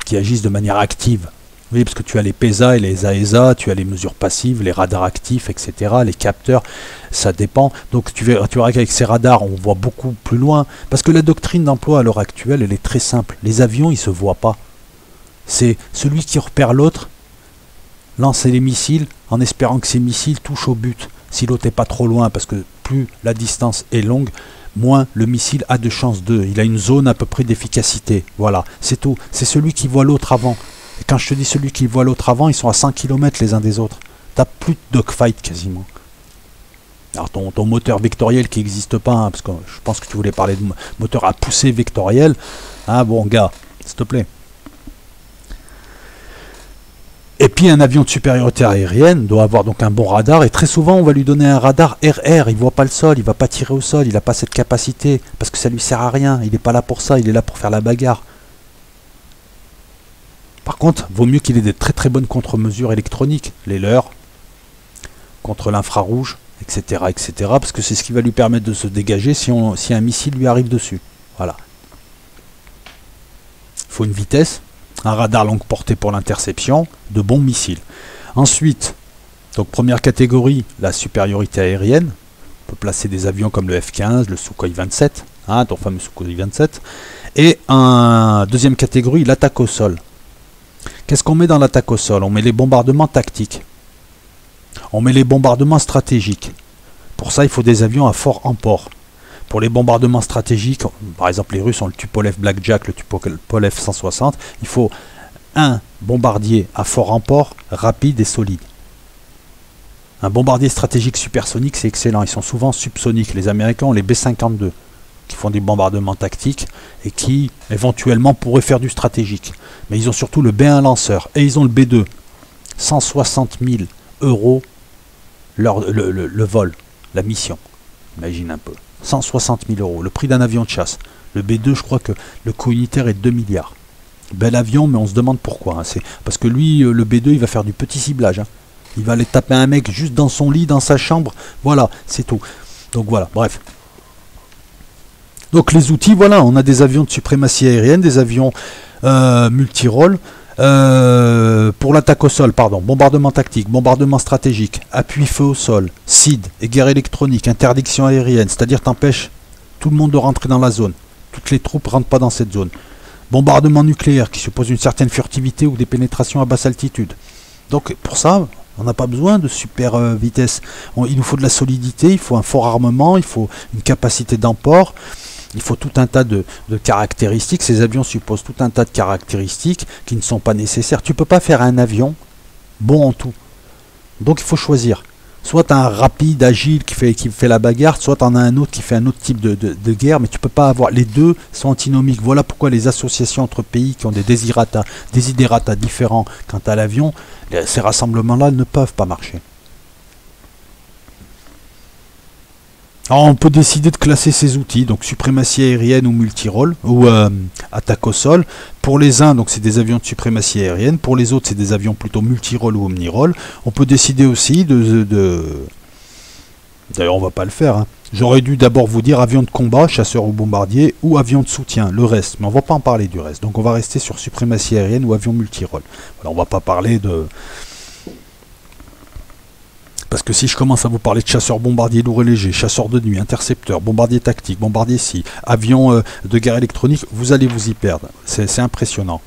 qui agissent de manière active. Oui, parce que tu as les PESA et les AESA, tu as les mesures passives, les radars actifs, etc., les capteurs, ça dépend. Donc tu verras qu'avec ces radars, on voit beaucoup plus loin. Parce que la doctrine d'emploi à l'heure actuelle, elle est très simple. Les avions, ils ne se voient pas. C'est celui qui repère l'autre, lance les missiles en espérant que ces missiles touchent au but. Si l'autre n'est pas trop loin, parce que plus la distance est longue, moins le missile a de chance d'eux. Il a une zone à peu près d'efficacité. Voilà, c'est tout. C'est celui qui voit l'autre avant. Et quand je te dis celui qui voit l'autre avant, ils sont à 100 km les uns des autres. T'as plus de dogfight quasiment. Alors ton moteur vectoriel qui n'existe pas, hein, parce que je pense que tu voulais parler de moteur à pousser vectoriel. Ah bon gars, s'il te plaît. Et puis un avion de supériorité aérienne doit avoir donc un bon radar, et très souvent on va lui donner un radar RR, il ne voit pas le sol, il ne va pas tirer au sol, il n'a pas cette capacité, parce que ça ne lui sert à rien, il n'est pas là pour ça, il est là pour faire la bagarre. Par contre, vaut mieux qu'il ait des très très bonnes contre-mesures électroniques, les leurs, contre l'infrarouge, etc., etc., parce que c'est ce qui va lui permettre de se dégager si un missile lui arrive dessus. Voilà. Il faut une vitesse, un radar longue portée pour l'interception, de bons missiles. Ensuite, donc première catégorie, la supériorité aérienne. On peut placer des avions comme le F-15, le Sukhoi 27, hein, ton fameux Sukhoi 27. Et en deuxième catégorie, l'attaque au sol. Qu'est-ce qu'on met dans l'attaque au sol? On met les bombardements tactiques. On met les bombardements stratégiques. Pour ça, il faut des avions à fort emport. Pour les bombardements stratégiques, par exemple les Russes ont le Tupolev Blackjack, le Tupolev 160, il faut un bombardier à fort emport, rapide et solide. Un bombardier stratégique supersonique, c'est excellent, ils sont souvent subsoniques. Les Américains ont les B-52, qui font des bombardements tactiques et qui éventuellement pourraient faire du stratégique. Mais ils ont surtout le B-1 lanceur et ils ont le B-2. 160 000 € le vol, la mission. Imagine un peu. 160 000 euros, le prix d'un avion de chasse. Le B2, je crois que le coût unitaire est de 2 milliards. Bel avion, mais on se demande pourquoi. Hein. C'est parce que lui, le B2, il va faire du petit ciblage. Hein. Il va aller taper un mec juste dans son lit, dans sa chambre. Voilà, c'est tout. Donc voilà, bref. Donc les outils, voilà, on a des avions de suprématie aérienne, des avions multirôles. Pour l'attaque au sol, pardon, bombardement tactique, bombardement stratégique, appui feu au sol, SID et guerre électronique, interdiction aérienne, c'est-à-dire t'empêches tout le monde de rentrer dans la zone. Toutes les troupes ne rentrent pas dans cette zone. Bombardement nucléaire qui suppose une certaine furtivité ou des pénétrations à basse altitude. Donc pour ça, on n'a pas besoin de super vitesse. Il nous faut de la solidité, il faut un fort armement, il faut une capacité d'emport. Il faut tout un tas de caractéristiques. Ces avions supposent tout un tas de caractéristiques qui ne sont pas nécessaires. Tu ne peux pas faire un avion bon en tout. Donc il faut choisir. Soit tu as un rapide, agile qui fait la bagarre, soit tu en as un autre qui fait un autre type de guerre, mais tu ne peux pas avoir. Les deux sont antinomiques. Voilà pourquoi les associations entre pays qui ont des desiderata différents quant à l'avion, ces rassemblements-là ne peuvent pas marcher. Alors on peut décider de classer ces outils, donc suprématie aérienne ou multirôle, ou attaque au sol. Pour les uns, donc c'est des avions de suprématie aérienne, pour les autres c'est des avions plutôt multirôle ou omnirôle. On peut décider aussi D'ailleurs on va pas le faire, hein. J'aurais dû d'abord vous dire avion de combat, chasseur ou bombardier, ou avion de soutien, le reste, mais on va pas en parler du reste. Donc on va rester sur suprématie aérienne ou avion multirôle. Voilà, on va pas parler de... Parce que si je commence à vous parler de chasseurs bombardiers lourds et légers, chasseurs de nuit, intercepteurs, bombardiers tactiques, bombardiers avions de guerre électronique, vous allez vous y perdre. C'est impressionnant.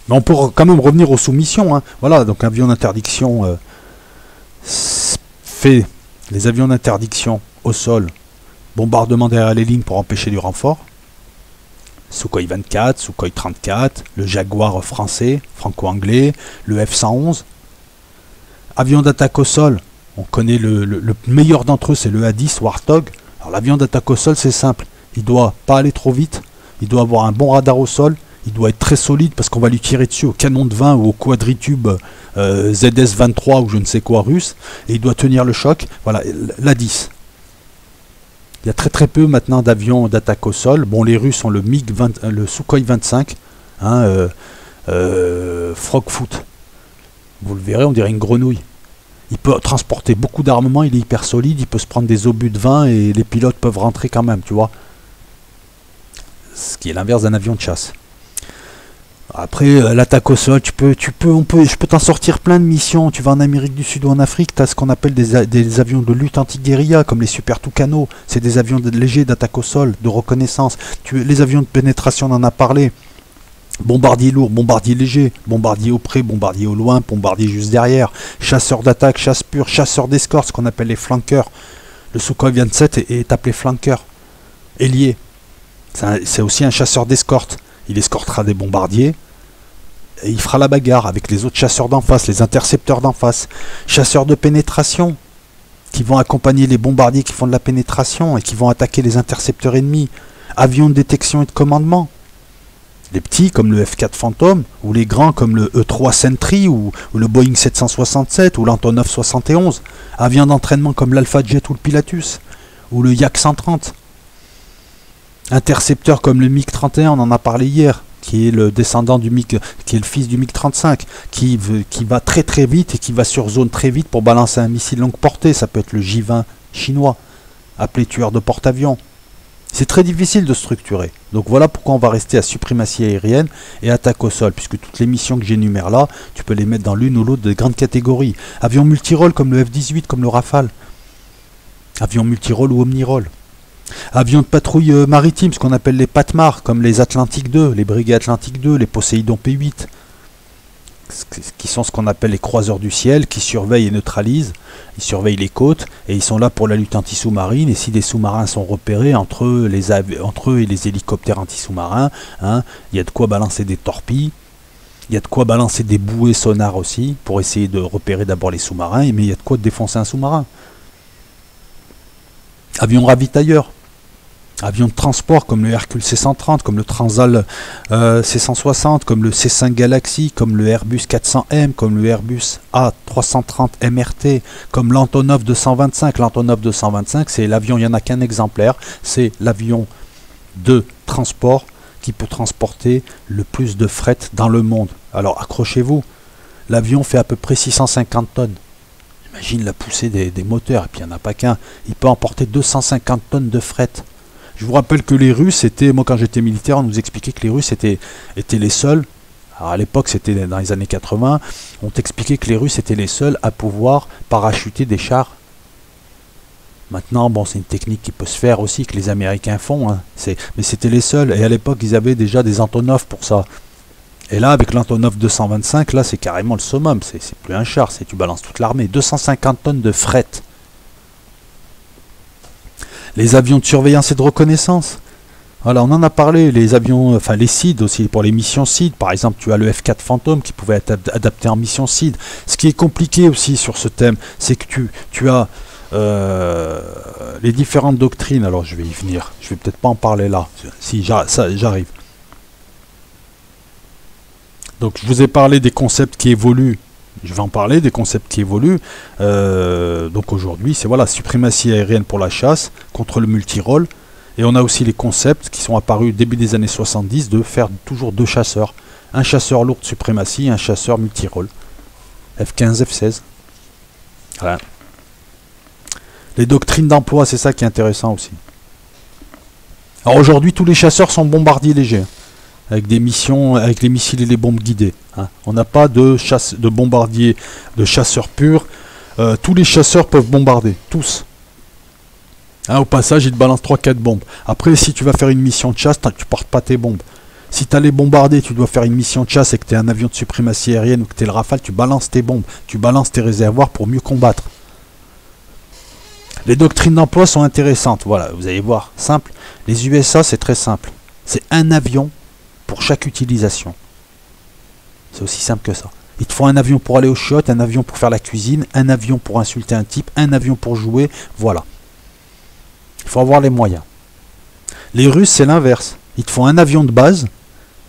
Mais on peut quand même revenir aux soumissions. Hein. Voilà, donc avion d'interdiction fait les avions d'interdiction au sol, bombardement derrière les lignes pour empêcher du renfort. Sukhoi 24, Sukhoi 34, le Jaguar français, franco-anglais, le F-111. Avion d'attaque au sol, on connaît le meilleur d'entre eux, c'est le A-10 Warthog. Alors l'avion d'attaque au sol, c'est simple. Il doit pas aller trop vite, il doit avoir un bon radar au sol, il doit être très solide parce qu'on va lui tirer dessus au canon de 20 ou au quadritube ZS-23 ou je ne sais quoi russe, et il doit tenir le choc. Voilà, l'A-10. Il y a très peu maintenant d'avions d'attaque au sol. Bon, les Russes ont le le Sukhoi 25, hein, Frogfoot. Vous le verrez, on dirait une grenouille. Il peut transporter beaucoup d'armement, il est hyper solide, il peut se prendre des obus de 20 et les pilotes peuvent rentrer quand même, tu vois. Ce qui est l'inverse d'un avion de chasse. Après, l'attaque au sol, je peux t'en sortir plein de missions. Tu vas en Amérique du Sud ou en Afrique, tu as ce qu'on appelle des avions de lutte anti-guérilla, comme les Super Tucano. C'est des avions légers d'attaque au sol, de reconnaissance. Les avions de pénétration, on en a parlé. Bombardier lourd, bombardier léger, bombardier au près, bombardier au loin, bombardier juste derrière, chasseur d'attaque, chasse pure, chasseur d'escorte, ce qu'on appelle les flanqueurs. Le Sukhoi 27 est appelé flanqueur, ailier. C'est aussi un chasseur d'escorte. Il escortera des bombardiers et il fera la bagarre avec les autres chasseurs d'en face, les intercepteurs d'en face. Chasseurs de pénétration qui vont accompagner les bombardiers qui font de la pénétration et qui vont attaquer les intercepteurs ennemis. Avions de détection et de commandement. Les petits comme le F-4 Phantom, ou les grands comme le E-3 Sentry, ou le Boeing 767, ou l'Antonov 71. Avions d'entraînement comme l'Alpha Jet ou le Pilatus, ou le Yak 130. Intercepteurs comme le MiG-31, on en a parlé hier, qui est le descendant du MiG, qui est le fils du MiG-35, qui va très vite et qui va sur zone très vite pour balancer un missile longue portée. Ça peut être le J-20 chinois, appelé tueur de porte-avions. C'est très difficile de structurer. Donc voilà pourquoi on va rester à suprématie aérienne et attaque au sol, puisque toutes les missions que j'énumère là, tu peux les mettre dans l'une ou l'autre des grandes catégories. Avions multirôle comme le F-18, comme le Rafale. Avions multirôle ou omnirôle. Avions de patrouille maritime, ce qu'on appelle les PATMAR, comme les Atlantique 2, les Brigades Atlantique 2, les Poséidon P8, qui sont ce qu'on appelle les croiseurs du ciel, qui surveillent et neutralisent. Ils surveillent les côtes et ils sont là pour la lutte anti-sous-marine. Et si des sous-marins sont repérés entre eux et les hélicoptères anti-sous-marins, hein, il y a de quoi balancer des torpilles. Il y a de quoi balancer des bouées sonars aussi pour essayer de repérer d'abord les sous-marins, mais il y a de quoi défoncer un sous-marin. Avion ravitailleur. Avions de transport comme le Hercule C-130, comme le Transal C-160, comme le C-5 Galaxy, comme le Airbus 400M, comme le Airbus A330 MRT, comme l'Antonov 225. L'Antonov 225, c'est l'avion, il n'y en a qu'un exemplaire, c'est l'avion de transport qui peut transporter le plus de fret dans le monde. Alors accrochez-vous, l'avion fait à peu près 650 tonnes. Imagine la poussée des moteurs, et puis il n'y en a pas qu'un. Il peut emporter 250 tonnes de fret. Je vous rappelle que les Russes étaient, moi quand j'étais militaire, on nous expliquait que les Russes étaient les seuls, alors à l'époque c'était dans les années 80, on t'expliquait que les Russes étaient les seuls à pouvoir parachuter des chars. Maintenant, bon, c'est une technique qui peut se faire aussi, que les Américains font, hein. Mais c'était les seuls, et à l'époque ils avaient déjà des Antonov pour ça. Et là, avec l'Antonov 225, là c'est carrément le summum, c'est plus un char, tu balances toute l'armée, 250 tonnes de fret. Les avions de surveillance et de reconnaissance. Voilà, on en a parlé, les avions, enfin les SEAD aussi, pour les missions SEAD. Par exemple, tu as le F4 Phantom qui pouvait être adapté en mission SEAD. Ce qui est compliqué aussi sur ce thème, c'est que tu as les différentes doctrines. Alors je vais y venir, je vais peut-être pas en parler là, si j'arrive. Donc je vous ai parlé des concepts qui évoluent. Je vais en parler, des concepts qui évoluent. Donc aujourd'hui, c'est voilà, suprématie aérienne pour la chasse contre le multirôle. Et on a aussi les concepts qui sont apparus début des années 70 de faire toujours deux chasseurs. Un chasseur lourde suprématie, un chasseur multirôle. F-15, F-16. Voilà. Les doctrines d'emploi, c'est ça qui est intéressant aussi. Alors aujourd'hui, tous les chasseurs sont bombardiers légers. Avec des missions, avec les missiles et les bombes guidées. Hein. On n'a pas de bombardiers, de chasseurs purs. Tous les chasseurs peuvent bombarder, tous. Hein, au passage, ils te balancent 3-4 bombes. Après, si tu vas faire une mission de chasse, tu portes pas tes bombes. Si tu allais bombarder, tu dois faire une mission de chasse et que tu es un avion de suprématie aérienne ou que tu es le Rafale, tu balances tes bombes. Tu balances tes réservoirs pour mieux combattre. Les doctrines d'emploi sont intéressantes. Voilà, vous allez voir, simple. Les USA, c'est très simple. C'est un avion pour chaque utilisation. C'est aussi simple que ça. Il te faut un avion pour aller au shot, un avion pour faire la cuisine, un avion pour insulter un type, un avion pour jouer, voilà. Il faut avoir les moyens. Les Russes, c'est l'inverse. Ils te font un avion de base,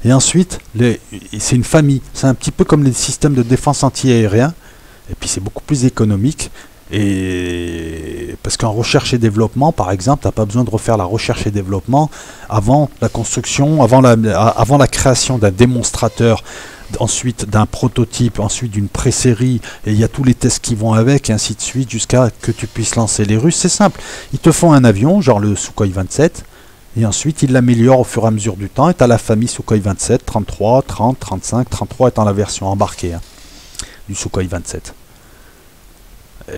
et ensuite, c'est une famille. C'est un petit peu comme les systèmes de défense anti-aérien, et puis c'est beaucoup plus économique. Et parce qu'en recherche et développement, par exemple, tu n'as pas besoin de refaire la recherche et développement avant la construction, avant la création d'un démonstrateur, ensuite d'un prototype, ensuite d'une pré-série, et il y a tous les tests qui vont avec, et ainsi de suite, jusqu'à que tu puisses lancer. Les Russes, c'est simple. Ils te font un avion, genre le Sukhoi 27, et ensuite ils l'améliorent au fur et à mesure du temps, et tu as la famille Sukhoi 27, 33, 30, 35, 33 étant la version embarquée du Sukhoi 27.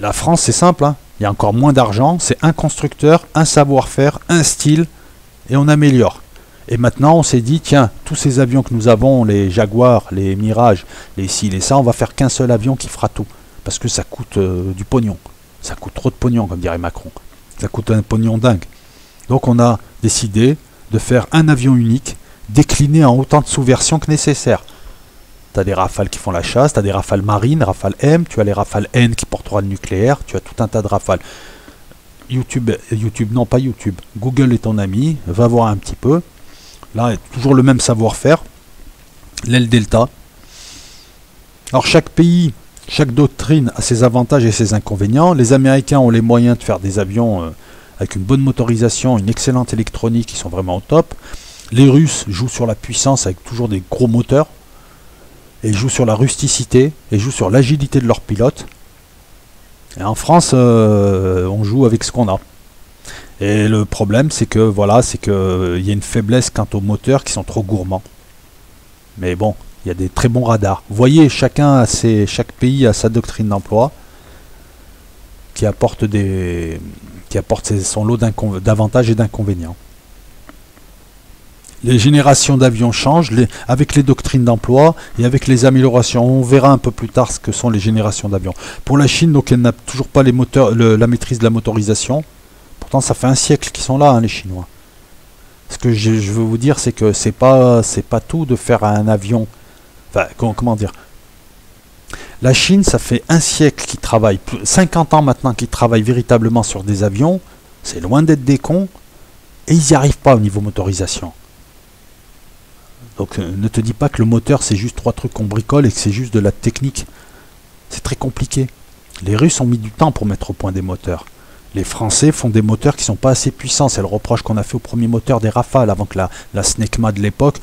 La France, c'est simple, hein. Il y a encore moins d'argent, c'est un constructeur, un savoir-faire, un style, et on améliore. Et maintenant, on s'est dit, tiens, tous ces avions que nous avons, les Jaguars, les Mirage, les ci, les ça, on va faire qu'un seul avion qui fera tout. Parce que ça coûte du pognon. Ça coûte trop de pognon, comme dirait Macron. Ça coûte un pognon dingue. Donc on a décidé de faire un avion unique, décliné en autant de sous-versions que nécessaire. Tu as des Rafales qui font la chasse, tu as des Rafales marines, Rafale M, tu as les Rafales N qui portera le nucléaire, tu as tout un tas de Rafales. YouTube, non pas YouTube, Google est ton ami, va voir un petit peu. Là, toujours le même savoir-faire, l'aile delta. Alors chaque pays, chaque doctrine a ses avantages et ses inconvénients. Les Américains ont les moyens de faire des avions avec une bonne motorisation, une excellente électronique, qui sont vraiment au top. Les Russes jouent sur la puissance avec toujours des gros moteurs. Et jouent sur la rusticité, et jouent sur l'agilité de leurs pilotes. Et en France, on joue avec ce qu'on a. Et le problème, c'est que voilà, c'est que il y a une faiblesse quant aux moteurs qui sont trop gourmands. Mais bon, il y a des très bons radars. Vous voyez, chaque pays a sa doctrine d'emploi qui apporte son lot d'avantages et d'inconvénients. Les générations d'avions changent avec les doctrines d'emploi et avec les améliorations. On verra un peu plus tard ce que sont les générations d'avions. Pour la Chine, donc, elle n'a toujours pas la maîtrise de la motorisation. Pourtant, ça fait un siècle qu'ils sont là, hein, les Chinois. Ce que je veux vous dire, c'est que c'est pas tout de faire un avion. Enfin, comment dire? La Chine, ça fait un siècle qu'ils travaillent, 50 ans maintenant qu'ils travaillent véritablement sur des avions. C'est loin d'être des cons. Et ils n'y arrivent pas au niveau motorisation. Donc ne te dis pas que le moteur c'est juste 3 trucs qu'on bricole et que c'est juste de la technique. C'est très compliqué. Les Russes ont mis du temps pour mettre au point des moteurs. Les Français font des moteurs qui ne sont pas assez puissants. C'est le reproche qu'on a fait au premier moteur des Rafales avant que la Snecma de l'époque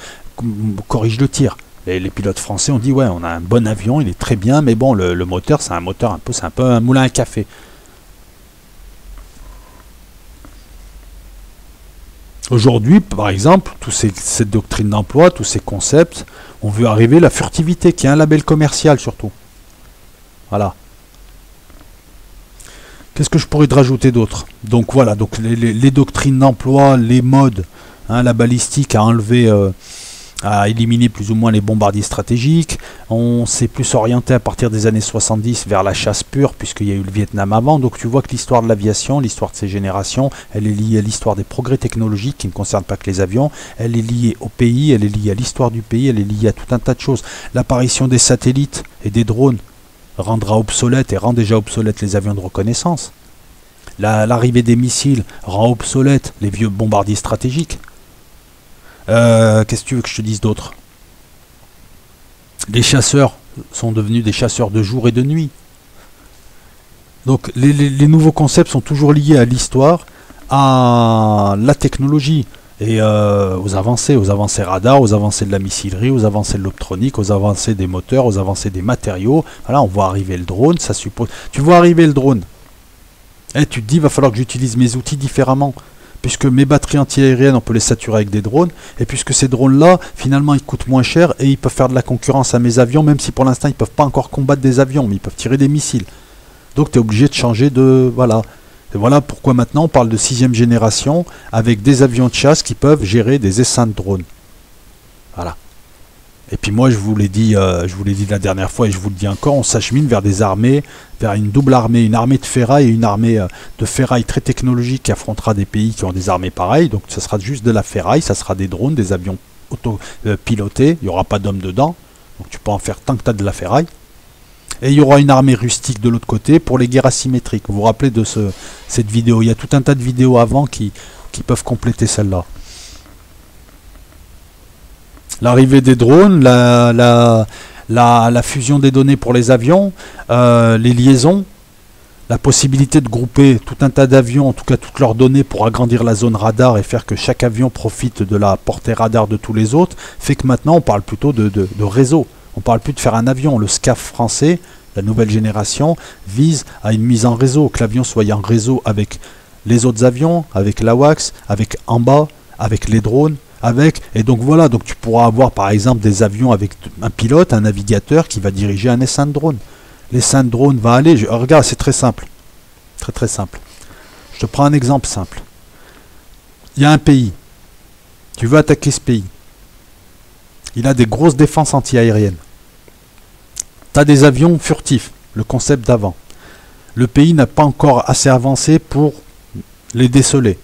corrige le tir. Les pilotes français ont dit ouais, on a un bon avion, il est très bien, mais bon, le moteur c'est un moteur c'est un peu un moulin à café. Aujourd'hui, par exemple, cette doctrine d'emploi, tous ces concepts, on veut arriver la furtivité, qui est un label commercial surtout. Voilà. Qu'est-ce que je pourrais te rajouter d'autre? Donc voilà, donc les doctrines d'emploi, les modes, hein, la balistique a enlevé, a éliminé plus ou moins les bombardiers stratégiques. On s'est plus orienté à partir des années 70 vers la chasse pure, puisqu'il y a eu le Vietnam avant. Donc tu vois que l'histoire de l'aviation, l'histoire de ces générations, elle est liée à l'histoire des progrès technologiques qui ne concernent pas que les avions. Elle est liée au pays, elle est liée à l'histoire du pays, elle est liée à tout un tas de choses. L'apparition des satellites et des drones rendra obsolète et rend déjà obsolète les avions de reconnaissance. L'arrivée des missiles rend obsolète les vieux bombardiers stratégiques. Qu'est-ce que tu veux que je te dise d'autre? Les chasseurs sont devenus des chasseurs de jour et de nuit. Donc les nouveaux concepts sont toujours liés à l'histoire, à la technologie et aux avancées radars, aux avancées de la missilerie, aux avancées de l'optronique, aux avancées des moteurs, aux avancées des matériaux. Voilà, on voit arriver le drone, ça suppose. Tu vois arriver le drone. Et tu te dis, il va falloir que j'utilise mes outils différemment. Puisque mes batteries anti-aériennes, on peut les saturer avec des drones, et puisque ces drones-là, finalement, ils coûtent moins cher, et ils peuvent faire de la concurrence à mes avions, même si pour l'instant, ils ne peuvent pas encore combattre des avions, mais ils peuvent tirer des missiles. Donc tu es obligé de changer de... Voilà. Et voilà pourquoi maintenant, on parle de 6e génération, avec des avions de chasse qui peuvent gérer des essaims de drones. Voilà. Et puis moi, je vous l'ai dit la dernière fois, et je vous le dis encore, on s'achemine vers des armées, vers une double armée, une armée de ferraille et une armée de ferraille très technologique qui affrontera des pays qui ont des armées pareilles. Donc ça sera juste de la ferraille, ça sera des drones, des avions pilotés, il n'y aura pas d'hommes dedans, donc tu peux en faire tant que tu as de la ferraille. Et il y aura une armée rustique de l'autre côté pour les guerres asymétriques. Vous vous rappelez de cette vidéo? Il y a tout un tas de vidéos avant qui peuvent compléter celle-là. L'arrivée des drones, la fusion des données pour les avions, les liaisons, la possibilité de grouper tout un tas d'avions, en tout cas toutes leurs données pour agrandir la zone radar et faire que chaque avion profite de la portée radar de tous les autres, fait que maintenant on parle plutôt de réseau. On ne parle plus de faire un avion. Le SCAF français, la nouvelle génération, vise à une mise en réseau, que l'avion soit en réseau avec les autres avions, avec l'AWACS, avec en bas, avec les drones. Et donc voilà, donc tu pourras avoir par exemple des avions avec un pilote, un navigateur qui va diriger un essaim de drone. L'essaim de drone va aller, regarde, c'est très simple. Très très simple. Je te prends un exemple simple. Il y a un pays. Tu veux attaquer ce pays. Il a des grosses défenses anti-aériennes. Tu as des avions furtifs, le concept d'avant. Le pays n'a pas encore assez avancé pour les déceler.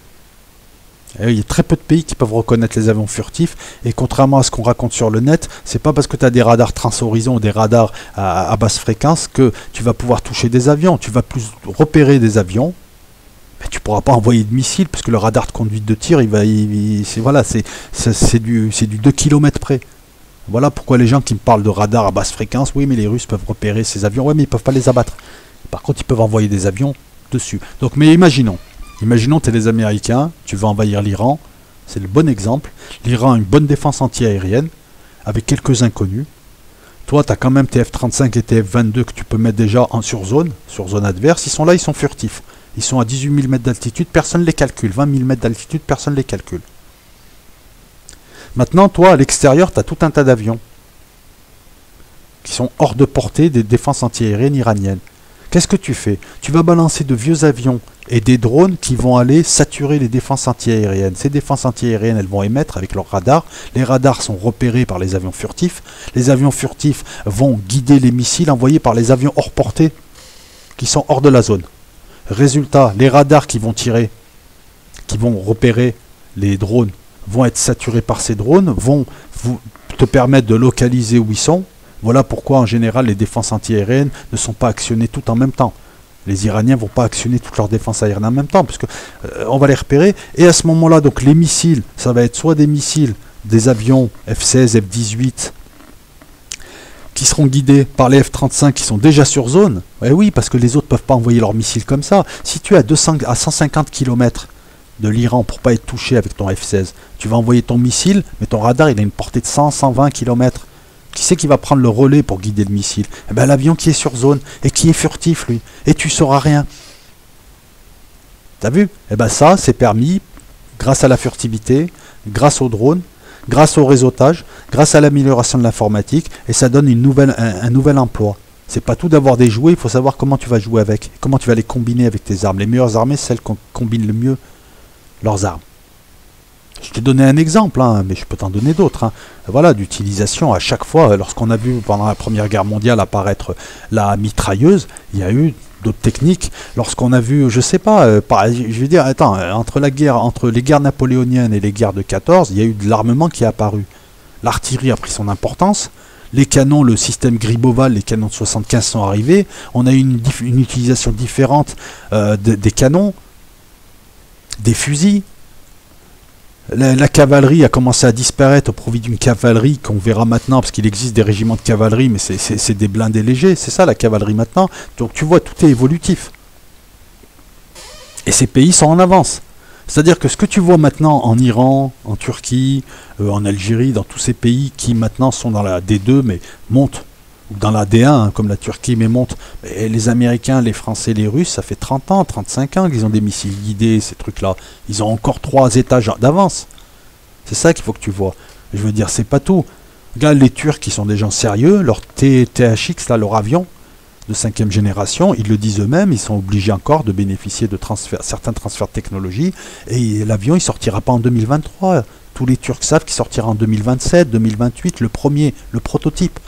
Et il y a très peu de pays qui peuvent reconnaître les avions furtifs, et contrairement à ce qu'on raconte sur le net, c'est pas parce que tu as des radars transhorizon ou des radars à basse fréquence que tu vas pouvoir toucher des avions. Tu vas plus repérer des avions, mais tu pourras pas envoyer de missiles, parce que le radar de conduite de tir, c'est du 2 km près. Voilà pourquoi les gens qui me parlent de radar à basse fréquence, oui mais les Russes peuvent repérer ces avions, ouais mais ils peuvent pas les abattre. Par contre ils peuvent envoyer des avions dessus. Donc mais imaginons tu es les Américains, tu veux envahir l'Iran, c'est le bon exemple. L'Iran a une bonne défense anti-aérienne, avec quelques inconnus. Toi tu as quand même tes F-35 et tes F-22 que tu peux mettre déjà sur zone adverse. Ils sont là, ils sont furtifs. Ils sont à 18 000 mètres d'altitude, personne ne les calcule. 20 000 mètres d'altitude, personne ne les calcule. Maintenant, toi, à l'extérieur, tu as tout un tas d'avions qui sont hors de portée des défenses antiaériennes iraniennes. Qu'est-ce que tu fais? Tu vas balancer de vieux avions et des drones qui vont aller saturer les défenses antiaériennes. Ces défenses antiaériennes, elles vont émettre avec leurs radars. Les radars sont repérés par les avions furtifs. Les avions furtifs vont guider les missiles envoyés par les avions hors portée qui sont hors de la zone. Résultat, les radars qui vont tirer, qui vont repérer les drones, vont être saturés par ces drones, vont te permettre de localiser où ils sont. Voilà pourquoi en général les défenses antiaériennes ne sont pas actionnées toutes en même temps. Les Iraniens vont pas actionner toute leur défense aérienne en même temps, parce que on va les repérer. Et à ce moment-là, donc les missiles, ça va être soit des missiles, des avions F-16, F-18, qui seront guidés par les F-35 qui sont déjà sur zone. Eh oui, parce que les autres peuvent pas envoyer leurs missiles comme ça. Si tu es à 150 km de l'Iran pour pas être touché avec ton F-16, tu vas envoyer ton missile, mais ton radar il a une portée de 100-120 km. Qui c'est qui va prendre le relais pour guider le missile? Eh ben, l'avion qui est sur zone et qui est furtif, lui. Et tu sauras rien. T'as vu? Eh ben ça, c'est permis grâce à la furtivité, grâce au drone, grâce au réseautage, grâce à l'amélioration de l'informatique, et ça donne un nouvel emploi. C'est pas tout d'avoir des jouets, il faut savoir comment tu vas jouer avec, comment tu vas les combiner avec tes armes. Les meilleures armées, c'est celles qui combinent le mieux leurs armes. Je t'ai donné un exemple, hein, mais je peux t'en donner d'autres. Hein. Voilà, d'utilisation à chaque fois. Lorsqu'on a vu pendant la Première Guerre mondiale apparaître la mitrailleuse, il y a eu d'autres techniques. Lorsqu'on a vu, je sais pas, je vais dire, attends, entre les guerres napoléoniennes et les guerres de 14, il y a eu de l'armement qui est apparu. L'artillerie a pris son importance. Les canons, le système Griboval, les canons de 75 sont arrivés. On a eu une utilisation différente des canons, des fusils. La cavalerie a commencé à disparaître au profit d'une cavalerie qu'on verra maintenant, parce qu'il existe des régiments de cavalerie, mais c'est des blindés légers, c'est ça la cavalerie maintenant. Donc tu vois, tout est évolutif. Et ces pays sont en avance. C'est-à-dire que ce que tu vois maintenant en Iran, en Turquie, en Algérie, dans tous ces pays qui maintenant sont dans la D2, mais montent, ou dans la D1, hein, comme la Turquie, mais montent. Et les Américains, les Français, les Russes, ça fait 30 ans, 35 ans qu'ils ont des missiles guidés, ces trucs-là. Ils ont encore 3 étages d'avance. C'est ça qu'il faut que tu vois. Je veux dire, c'est pas tout. Regarde les Turcs qui sont des gens sérieux, leur THX, là, leur avion de 5e génération, ils le disent eux-mêmes, ils sont obligés encore de bénéficier de certains transferts de technologie, et l'avion, il sortira pas en 2023. Tous les Turcs savent qu'il sortira en 2027, 2028, le premier, le prototype.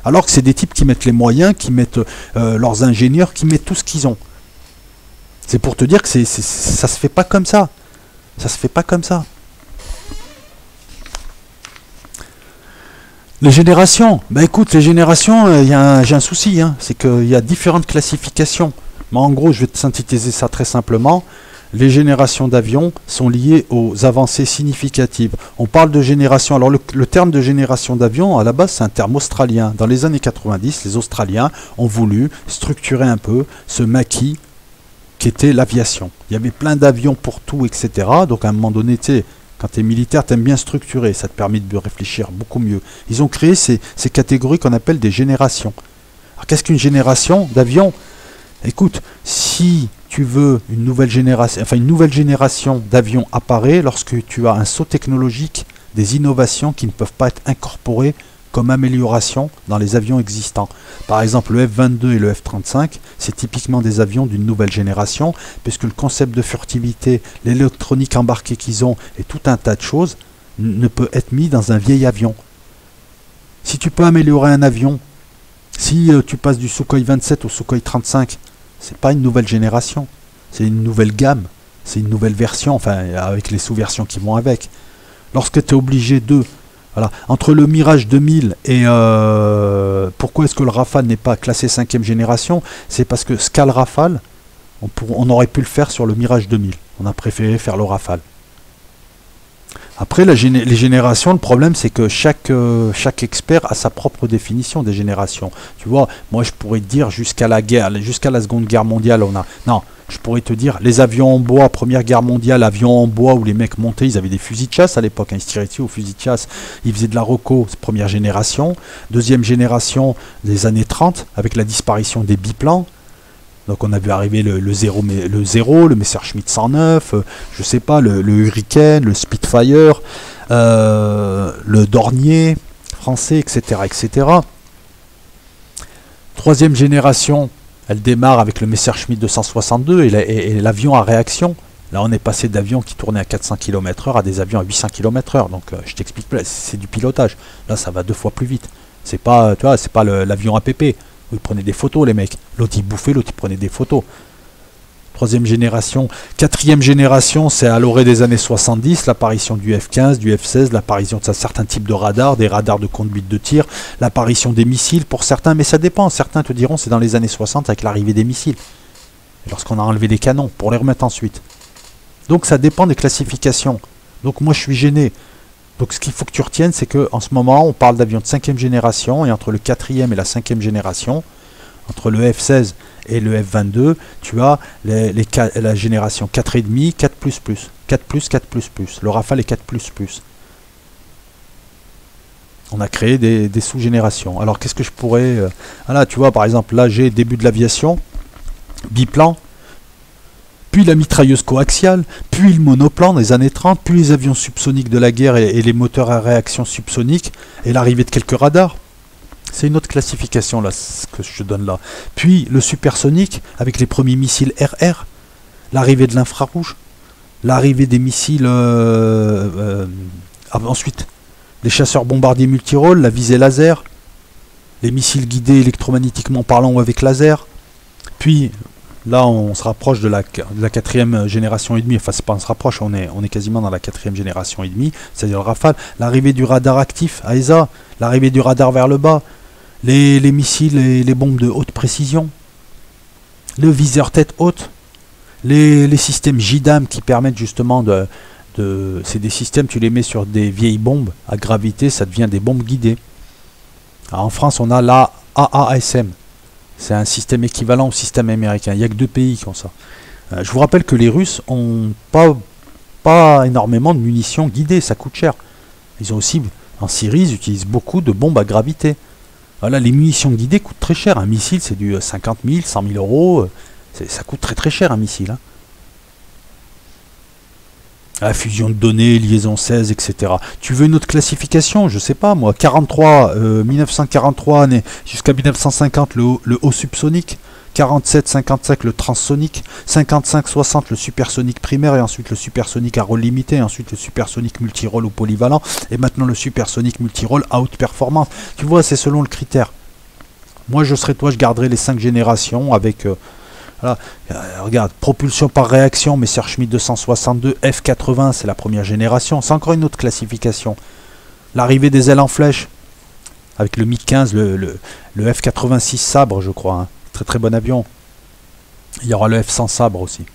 Alors que c'est des types qui mettent les moyens, qui mettent leurs ingénieurs, qui mettent tout ce qu'ils ont. C'est pour te dire que ça se fait pas comme ça. Ça se fait pas comme ça. Les générations. Ben écoute, les générations, j'ai un souci. Hein, c'est qu'il y a différentes classifications. Mais en gros, je vais te synthétiser ça très simplement. Les générations d'avions sont liées aux avancées significatives. On parle de génération. Alors le terme de génération d'avions, à la base, c'est un terme australien. Dans les années 90, les Australiens ont voulu structurer un peu ce maquis qui était l'aviation. Il y avait plein d'avions pour tout, etc. Donc à un moment donné, tu sais, quand tu es militaire, tu aimes bien structurer. Ça te permet de réfléchir beaucoup mieux. Ils ont créé ces catégories qu'on appelle des générations. Alors qu'est-ce qu'une génération d'avions? Écoute, si tu veux une nouvelle génération d'avions apparaît lorsque tu as un saut technologique, des innovations qui ne peuvent pas être incorporées comme amélioration dans les avions existants. Par exemple, le F-22 et le F-35, c'est typiquement des avions d'une nouvelle génération, puisque le concept de furtivité, l'électronique embarquée qu'ils ont et tout un tas de choses ne peut être mis dans un vieil avion. Si tu peux améliorer un avion, si tu passes du Sukhoi 27 au Sukhoi 35, c'est pas une nouvelle génération, c'est une nouvelle gamme, c'est une nouvelle version, enfin avec les sous-versions qui vont avec. Lorsque tu es obligé de... Voilà, entre le Mirage 2000 et... pourquoi est-ce que le Rafale n'est pas classé 5e génération? C'est parce que ce qu'a le Rafale, on aurait pu le faire sur le Mirage 2000. On a préféré faire le Rafale. Après, les générations, le problème, c'est que chaque expert a sa propre définition des générations. Tu vois, moi, je pourrais te dire jusqu'à la Seconde Guerre mondiale, on a... Non, je pourrais te dire, les avions en bois, Première Guerre mondiale, avions en bois où les mecs montaient, ils avaient des fusils de chasse à l'époque, hein, ils se tiraient dessus aux fusils de chasse, ils faisaient de la reco, première génération. Deuxième génération, des années 30, avec la disparition des biplans. Donc on a vu arriver le Zéro, le Messerschmitt 109, je sais pas, le Hurricane, le Spitfire, le Dornier français, etc., etc. Troisième génération, elle démarre avec le Messerschmitt 262 et l'avion à réaction. Là on est passé d'avions qui tournaient à 400 km/h à des avions à 800 km/h. Donc je t'explique, c'est du pilotage. Là ça va 2 fois plus vite. C'est pas, tu vois, c'est pas l'avion APP. Ils prenaient des photos, les mecs. L'autre, il bouffait, l'autre, il prenait des photos. Troisième génération. Quatrième génération, c'est à l'orée des années 70, l'apparition du F-15, du F-16, l'apparition de certains types de radars, des radars de conduite de tir, l'apparition des missiles pour certains, mais ça dépend. Certains te diront c'est dans les années 60 avec l'arrivée des missiles. Et lorsqu'on a enlevé des canons, pour les remettre ensuite. Donc ça dépend des classifications. Donc moi je suis gêné. Donc ce qu'il faut que tu retiennes, c'est qu'en ce moment, on parle d'avions de 5e génération, et entre le 4e et la 5e génération, entre le F-16 et le F-22, tu as la génération 4,5, 4++, 4+, 4++. Le Rafale est 4++. On a créé des sous-générations. Alors qu'est-ce que je pourrais... voilà, tu vois, par exemple, là j'ai début de l'aviation, biplan, puis la mitrailleuse coaxiale, puis le monoplan dans les années 30, puis les avions subsoniques de la guerre et les moteurs à réaction subsonique, et l'arrivée de quelques radars. C'est une autre classification là, ce que je donne là. Puis le supersonique, avec les premiers missiles RR, l'arrivée de l'infrarouge, l'arrivée des missiles... ensuite, les chasseurs bombardiers multirôles, la visée laser, les missiles guidés électromagnétiquement parlant ou avec laser. Puis... là, on se rapproche de la 4e génération et demie. Enfin, c'est pas on se rapproche, on est quasiment dans la 4e génération et demie, c'est-à-dire le Rafale. L'arrivée du radar actif, AESA, l'arrivée du radar vers le bas, les missiles et les bombes de haute précision, le viseur tête haute, les systèmes JDAM qui permettent justement c'est des systèmes, tu les mets sur des vieilles bombes à gravité, ça devient des bombes guidées. Alors, en France, on a la AASM. C'est un système équivalent au système américain. Il n'y a que 2 pays qui ont ça. Je vous rappelle que les Russes ont pas énormément de munitions guidées. Ça coûte cher. Ils ont aussi, en Syrie, ils utilisent beaucoup de bombes à gravité. Voilà, les munitions guidées coûtent très cher. Un missile, c'est du 50 000, 100 000 euros. Ça coûte très très cher un missile. Hein. La fusion de données, liaison 16, etc. Tu veux une autre classification? Je sais pas moi. 1943 jusqu'à 1950 le haut subsonique. 47-55 le transsonique. 55-60 le supersonique primaire. Et ensuite le supersonique à rôle limité. Et ensuite le supersonique multirôle ou polyvalent. Et maintenant le supersonique multirôle à haute performance. Tu vois, c'est selon le critère. Moi je serais toi, je garderais les 5 générations avec... voilà. Regarde, propulsion par réaction, Messerschmitt 262, F80, c'est la première génération. C'est encore une autre classification. L'arrivée des ailes en flèche, avec le MiG-15, le F86 Sabre, je crois. Hein. Très très bon avion. Il y aura le F100 Sabre aussi.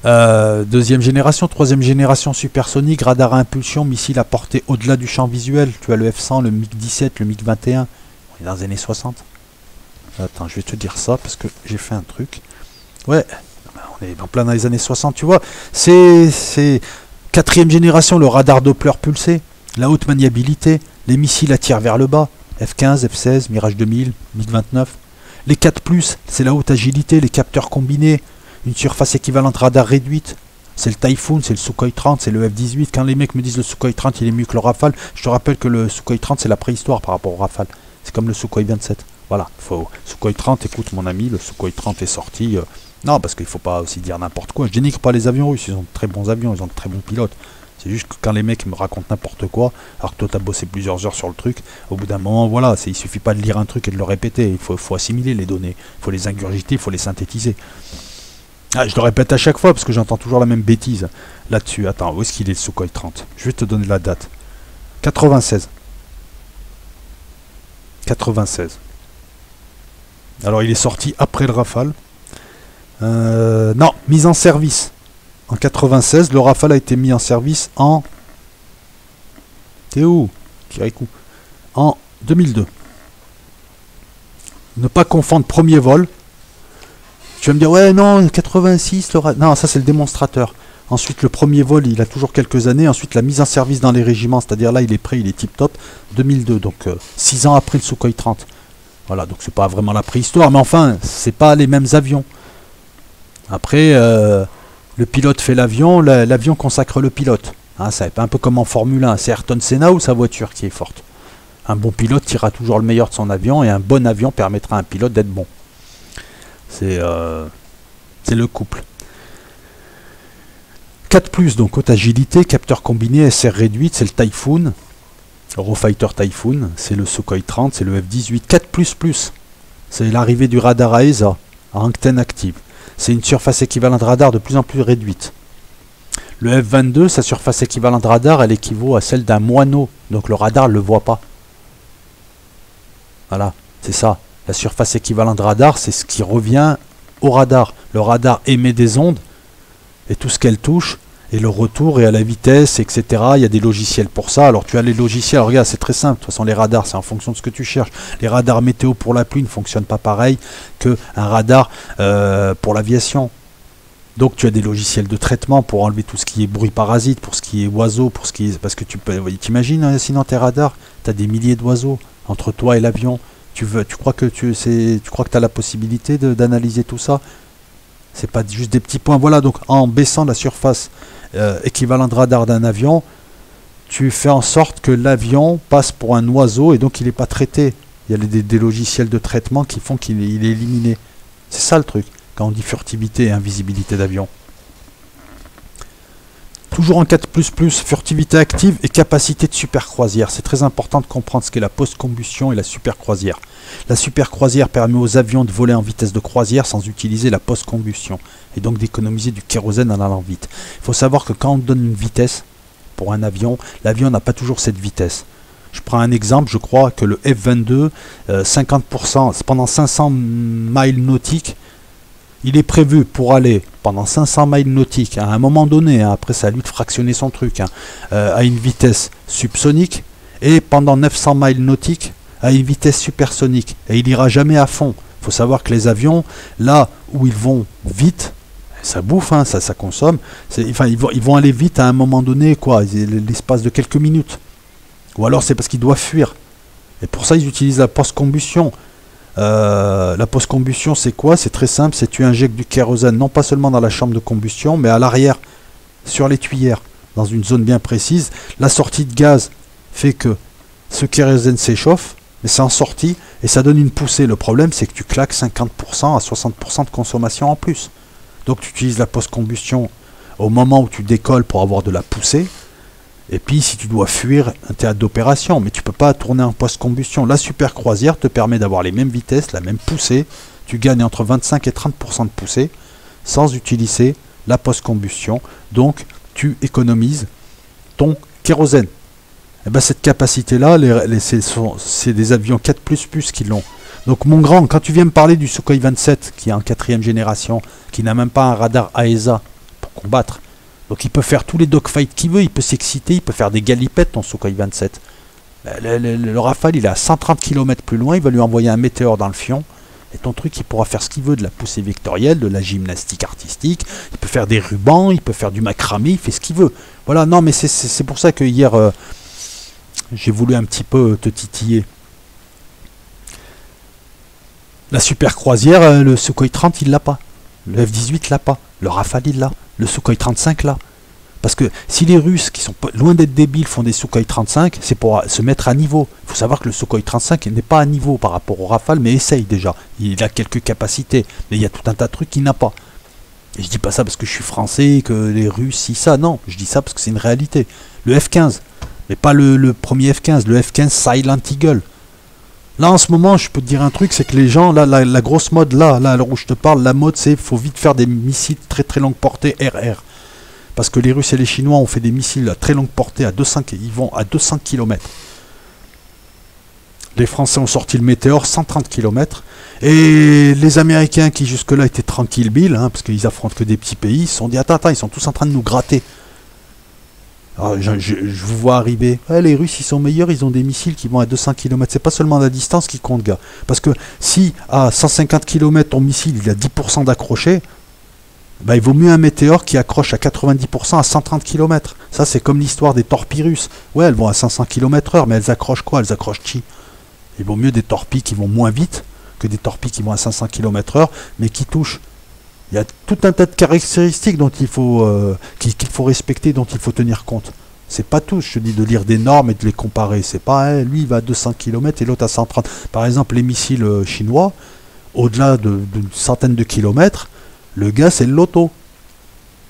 Deuxième génération, troisième génération supersonique, radar à impulsion, missile à portée au-delà du champ visuel. Tu as le F100, le MiG-17, le MiG-21. On est dans les années 60. Attends, je vais te dire ça parce que j'ai fait un truc. Ouais, on est en plein dans les années 60, tu vois. C'est 4e génération, le radar Doppler pulsé, la haute maniabilité, les missiles à tir vers le bas, F-15, F-16, Mirage 2000, MiG-29. Les 4+, c'est la haute agilité, les capteurs combinés, une surface équivalente radar réduite. C'est le Typhoon, c'est le Sukhoi 30, c'est le F-18. Quand les mecs me disent le Sukhoi 30 il est mieux que le Rafale, je te rappelle que le Sukhoi 30 c'est la préhistoire par rapport au Rafale. C'est comme le Sukhoi 27. Voilà, Sukhoi 30, écoute mon ami, le Sukhoi 30 est sorti... non, parce qu'il ne faut pas aussi dire n'importe quoi. Je dénigre pas les avions russes, ils ont de très bons avions, ils ont de très bons pilotes. C'est juste que quand les mecs me racontent n'importe quoi, alors que toi tu as bossé plusieurs heures sur le truc, au bout d'un moment, voilà, il suffit pas de lire un truc et de le répéter. Il faut assimiler les données, il faut les ingurgiter, il faut les synthétiser. Ah, je le répète à chaque fois parce que j'entends toujours la même bêtise là-dessus. Attends, où est-ce qu'il est le Sukhoi 30? Je vais te donner la date. 96. 96. Alors il est sorti après le Rafale. Non, mise en service. En 96, le Rafale a été mis en service en... T'es où, Kirikou? En 2002. Ne pas confondre premier vol. Tu vas me dire, ouais, non, 86, non, ça c'est le démonstrateur. Ensuite, le premier vol, il a toujours quelques années. Ensuite, la mise en service dans les régiments, c'est-à-dire là, il est prêt, il est tip-top. 2002, donc 6 ans après le Sukhoi 30. Voilà, donc c'est pas vraiment la préhistoire, mais enfin, c'est pas les mêmes avions. Après, le pilote fait l'avion, l'avion consacre le pilote. Hein, c'est un peu comme en Formule 1, c'est Ayrton Senna ou sa voiture qui est forte. Un bon pilote tirera toujours le meilleur de son avion et un bon avion permettra à un pilote d'être bon. C'est le couple. 4+, donc haute agilité, capteur combiné, SR réduite, c'est le Typhoon. Eurofighter Typhoon, c'est le Sukhoi 30, c'est le F-18. 4++, c'est l'arrivée du radar AESA, à antenne active. C'est une surface équivalente radar de plus en plus réduite. Le F-22, sa surface équivalente radar, elle équivaut à celle d'un moineau, donc le radar ne le voit pas. Voilà, c'est ça. La surface équivalente radar, c'est ce qui revient au radar. Le radar émet des ondes, et tout ce qu'elle touche, et le retour, et à la vitesse, etc. Il y a des logiciels pour ça. Alors tu as les logiciels, alors, regarde, c'est très simple. De toute façon, les radars, c'est en fonction de ce que tu cherches. Les radars météo pour la pluie ne fonctionnent pas pareil qu'un radar pour l'aviation. Donc tu as des logiciels de traitement pour enlever tout ce qui est bruit parasite, pour ce qui est oiseaux, pour ce qui est... Parce que tu peux... T'imagines, hein, sinon tes radars, tu as des milliers d'oiseaux entre toi et l'avion. Tu crois que tu as la possibilité d'analyser tout ça? C'est pas juste des petits points. Voilà, donc en baissant la surface équivalent de radar d'un avion, tu fais en sorte que l'avion passe pour un oiseau et donc il n'est pas traité. Il y a des logiciels de traitement qui font qu'il est éliminé. C'est ça le truc, quand on dit furtivité et invisibilité d'avion. Toujours en 4++, furtivité active et capacité de supercroisière. C'est très important de comprendre ce qu'est la post-combustion et la supercroisière. La supercroisière permet aux avions de voler en vitesse de croisière sans utiliser la post-combustion et donc d'économiser du kérosène en allant vite. Il faut savoir que quand on donne une vitesse pour un avion, l'avion n'a pas toujours cette vitesse. Je prends un exemple, je crois que le F-22, 50%, pendant 500 miles nautiques, il est prévu pour aller pendant 500 miles nautiques, à un moment donné, hein, après c'est à lui de fractionner son truc, hein, à une vitesse subsonique, et pendant 900 miles nautiques, à une vitesse supersonique. Et il ira jamais à fond. Il faut savoir que les avions, là où ils vont vite, ça bouffe, hein, ça consomme, enfin, ils vont aller vite à un moment donné, quoi, l'espace de quelques minutes. Ou alors c'est parce qu'ils doivent fuir. Et pour ça, ils utilisent la post-combustion. La post-combustion, c'est quoi? C'est très simple, c'est tu injectes du kérosène, non pas seulement dans la chambre de combustion, mais à l'arrière, sur les tuyères, dans une zone bien précise. La sortie de gaz fait que ce kérosène s'échauffe, mais c'est en sortie, et ça donne une poussée. Le problème, c'est que tu claques 50% à 60% de consommation en plus. Donc tu utilises la post-combustion au moment où tu décolles pour avoir de la poussée. Et puis si tu dois fuir, un théâtre d'opération, mais tu ne peux pas tourner en post-combustion. La supercroisière te permet d'avoir les mêmes vitesses, la même poussée. Tu gagnes entre 25 et 30% de poussée sans utiliser la post-combustion. Donc tu économises ton kérosène. Et ben, cette capacité-là, c'est des avions 4++ qui l'ont. Donc mon grand, quand tu viens me parler du Sukhoi 27, qui est en 4e génération, qui n'a même pas un radar AESA pour combattre, donc il peut faire tous les dogfights qu'il veut, il peut s'exciter, il peut faire des galipettes, ton Sukhoi 27. Le Rafale, il est à 130 km plus loin, il va lui envoyer un météore dans le fion, et ton truc, il pourra faire ce qu'il veut, de la poussée vectorielle, de la gymnastique artistique, il peut faire des rubans, il peut faire du macramé, il fait ce qu'il veut. Voilà, non mais c'est pour ça que hier, j'ai voulu un petit peu te titiller. La super croisière, le Sukhoi 30, il l'a pas. Le F-18 l'a pas. Le Rafale, il l'a. Le Sukhoi 35 là. Parce que si les Russes, qui sont loin d'être débiles, font des Sukhoi 35, c'est pour se mettre à niveau. Il faut savoir que le Sukhoi 35 n'est pas à niveau par rapport au Rafale, mais essaye déjà. Il a quelques capacités, mais il y a tout un tas de trucs qu'il n'a pas. Et je dis pas ça parce que je suis français, que les Russes, si ça, non. Je dis ça parce que c'est une réalité. Le F-15, mais pas le premier F-15, le F-15 Silent Eagle. Là en ce moment, je peux te dire un truc, c'est que les gens, là, la grosse mode, là, à l'heure où je te parle, la mode c'est faut vite faire des missiles très très longue portée RR. Parce que les Russes et les Chinois ont fait des missiles à très longue portée, ils vont à 200 km. Les Français ont sorti le Météore, 130 km. Et les Américains qui jusque-là étaient tranquilles, Bill, hein, parce qu'ils affrontent que des petits pays, ils se sont dit, attends, ils sont tous en train de nous gratter. Alors, je vous vois arriver. Ouais, les Russes, ils sont meilleurs, ils ont des missiles qui vont à 200 km. C'est pas seulement la distance qui compte, gars. Parce que si à 150 km, ton missile, il a 10% d'accroché, bah, il vaut mieux un météore qui accroche à 90% à 130 km. Ça, c'est comme l'histoire des torpilles russes. Ouais, elles vont à 500 km/h, mais elles accrochent quoi? Elles accrochent chi. Il vaut mieux des torpilles qui vont moins vite que des torpilles qui vont à 500 km/h, mais qui touchent. Il y a tout un tas de caractéristiques dont qu'il faut respecter, dont il faut tenir compte. C'est pas tout, je te dis, de lire des normes et de les comparer. C'est pas, lui il va à 200 km et l'autre à 130. Par exemple, les missiles chinois, au-delà d'une centaine de kilomètres, le gars c'est le loto.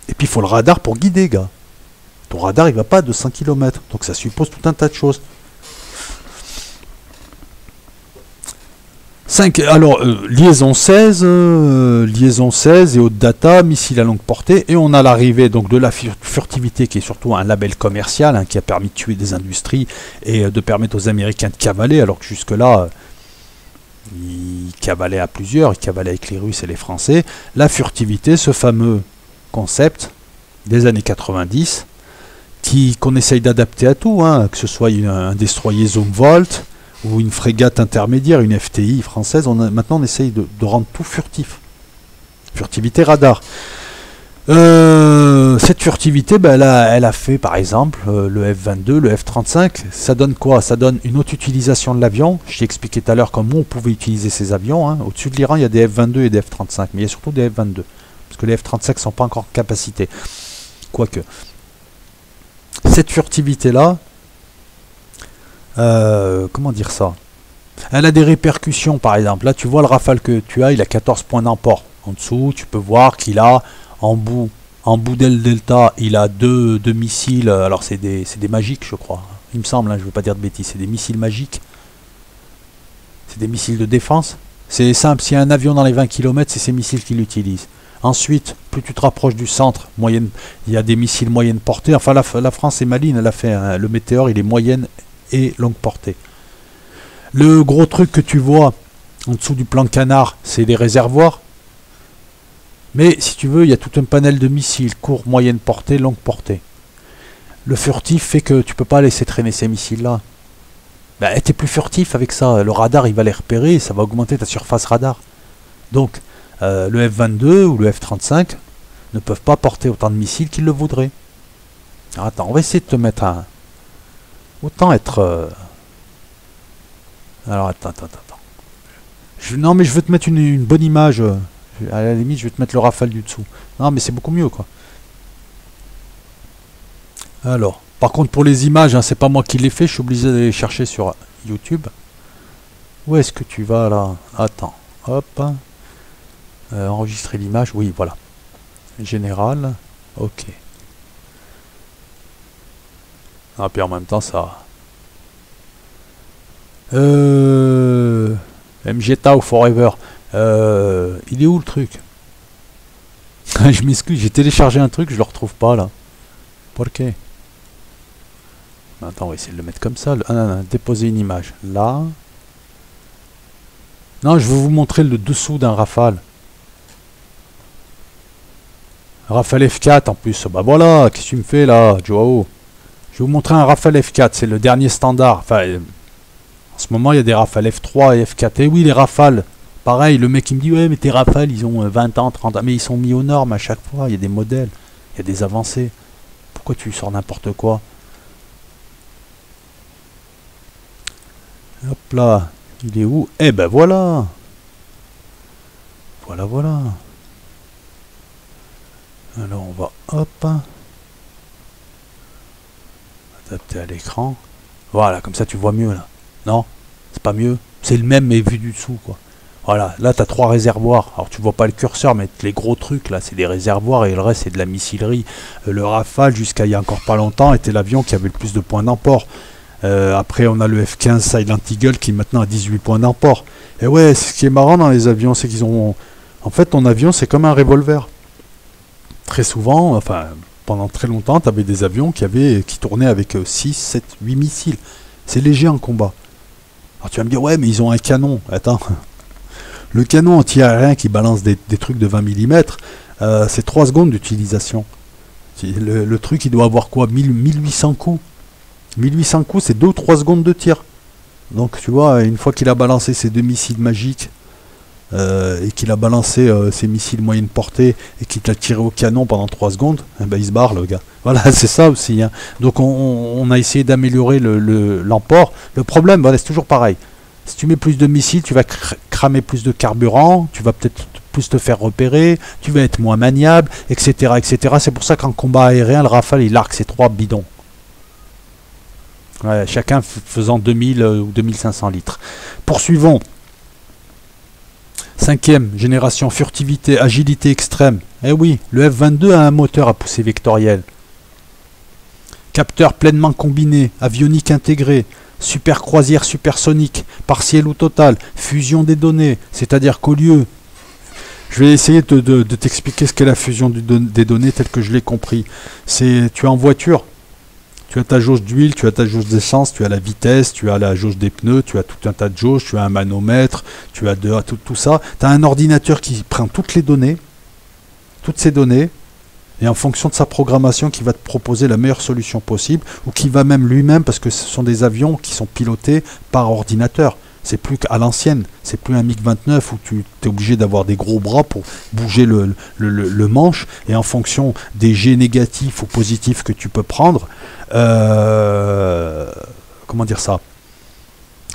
Et puis il faut le radar pour guider, gars. Ton radar il va pas à 200 km, donc ça suppose tout un tas de choses. 5, alors, liaison 16 et haute data, missile à longue portée, et on a l'arrivée donc de la furtivité qui est surtout un label commercial, hein, qui a permis de tuer des industries et de permettre aux Américains de cavaler, alors que jusque-là, ils cavalaient à plusieurs, ils cavalaient avec les Russes et les Français. La furtivité, ce fameux concept des années 90, qu'on essaye d'adapter à tout, hein, que ce soit un destroyer Zumwalt ou une frégate intermédiaire, une FTI française, maintenant on essaye de rendre tout furtif. Furtivité radar. Cette furtivité, ben, elle a fait par exemple le F-22, le F-35. Ça donne quoi? Ça donne une autre utilisation de l'avion. Je t'ai expliqué tout à l'heure comment on pouvait utiliser ces avions. Hein. Au-dessus de l'Iran, il y a des F-22 et des F-35, mais il y a surtout des F-22. Parce que les F-35 ne sont pas encore en capacité. Quoique. Cette furtivité-là, comment dire ça? Elle a des répercussions, par exemple. Là, tu vois le Rafale que tu as, il a 14 points d'emport. En dessous, tu peux voir qu'il a, en bout d'El Delta, il a deux missiles. Alors, c'est des magiques, je crois. Il me semble, hein, je ne veux pas dire de bêtises. C'est des missiles magiques. C'est des missiles de défense. C'est simple, s'il y a un avion dans les 20 km, c'est ces missiles qu'il utilise. Ensuite, plus tu te rapproches du centre, il y a des missiles moyenne portée. Enfin, la France est maline, elle a fait le Météore, il est moyenne et longue portée. Le gros truc que tu vois en dessous du plan canard, c'est les réservoirs. Mais si tu veux, il y a tout un panel de missiles, court, moyenne portée, longue portée. Le furtif fait que tu peux pas laisser traîner ces missiles-là. Ben, t'es plus furtif avec ça. Le radar, il va les repérer et ça va augmenter ta surface radar. Donc, le F-22 ou le F-35 ne peuvent pas porter autant de missiles qu'ils le voudraient. Alors, attends, on va essayer de te mettre un... Autant être... Alors, attends. Non, mais je veux te mettre une bonne image... À la limite, je vais te mettre le Rafale du dessous. Non, mais c'est beaucoup mieux, quoi. Alors, par contre, pour les images, hein, c'est pas moi qui les fais. Je suis obligé d'aller les chercher sur YouTube. Où est-ce que tu vas, là? Attends. Hop. Enregistrer l'image. Oui, voilà. Général. Ok. Ah, puis en même temps, ça... MG Tau Forever. Il est où le truc? Je m'excuse, j'ai téléchargé un truc, je le retrouve pas là. Pourquoi? Attends, on va essayer de le mettre comme ça. Non, déposer une image. Là. Non, je veux vous montrer le dessous d'un Rafale. Rafale F4 en plus. Bah voilà, qu'est-ce que tu me fais là, Joao? Je vais vous montrer un Rafale F4, c'est le dernier standard. Enfin, en ce moment, il y a des Rafale F3 et F4. Et oui, les Rafales. Pareil, le mec il me dit ouais mais tes Rafales ils ont 20 ans, 30 ans, mais ils sont mis aux normes à chaque fois, il y a des modèles, il y a des avancées. Pourquoi tu sors n'importe quoi? Hop là, il est où? Eh ben voilà. Voilà. Alors on va hop. Adapter à l'écran. Voilà, comme ça tu vois mieux là. Non? C'est pas mieux? C'est le même mais vu du dessous quoi. Voilà, là tu as 3 réservoirs. Alors tu vois pas le curseur, mais les gros trucs là, c'est des réservoirs et le reste c'est de la missilerie. Le Rafale, jusqu'à il y a encore pas longtemps, était l'avion qui avait le plus de points d'emport. Après on a le F-15 Silent Eagle qui maintenant a 18 points d'emport. Et ouais, ce qui est marrant dans les avions, c'est qu'ils ont... En fait, ton avion c'est comme un revolver. Très souvent, enfin pendant très longtemps, tu avais des avions qui tournaient avec 6, 7, 8 missiles. C'est léger en combat. Alors tu vas me dire, ouais mais ils ont un canon. Attends... Le canon anti-aérien qui balance des trucs de 20 mm, c'est 3 secondes d'utilisation. Le truc, il doit avoir quoi? 1800 coups. 1800 coups, c'est 2 ou 3 secondes de tir. Donc, tu vois, une fois qu'il a balancé ses 2 missiles magiques, et qu'il a balancé ses missiles moyenne portée, et qu'il a tiré au canon pendant 3 secondes, eh ben, il se barre, le gars. Voilà, c'est ça aussi. Hein. Donc, on a essayé d'améliorer l'emport. Le problème, voilà, c'est toujours pareil. Si tu mets plus de missiles, tu vas cramer plus de carburant, tu vas peut-être plus te faire repérer, tu vas être moins maniable, etc. etc. C'est pour ça qu'en combat aérien, le Rafale, il largue ses 3 bidons. Ouais, chacun faisant 2000 ou 2500 litres. Poursuivons. 5e génération, furtivité, agilité extrême. Eh oui, le F-22 a un moteur à poussée vectorielle. Capteur pleinement combiné, avionique intégrée. Super croisière supersonique, partielle ou totale, fusion des données, c'est-à-dire qu'au lieu... Je vais essayer de t'expliquer ce qu'est la fusion des données telle que je l'ai compris. Tu es en voiture, Tu as ta jauge d'huile, tu as ta jauge d'essence, tu as la vitesse, tu as la jauge des pneus, tu as tout un tas de jauges, tu as un manomètre, tu as tout ça. Tu as un ordinateur qui prend toutes les données, toutes ces données, et en fonction de sa programmation, qui va te proposer la meilleure solution possible, ou qui va même lui-même, parce que ce sont des avions qui sont pilotés par ordinateur. C'est plus qu'à l'ancienne, c'est plus un MiG-29 où tu es obligé d'avoir des gros bras pour bouger le manche, et en fonction des jets négatifs ou positifs que tu peux prendre, comment dire ça,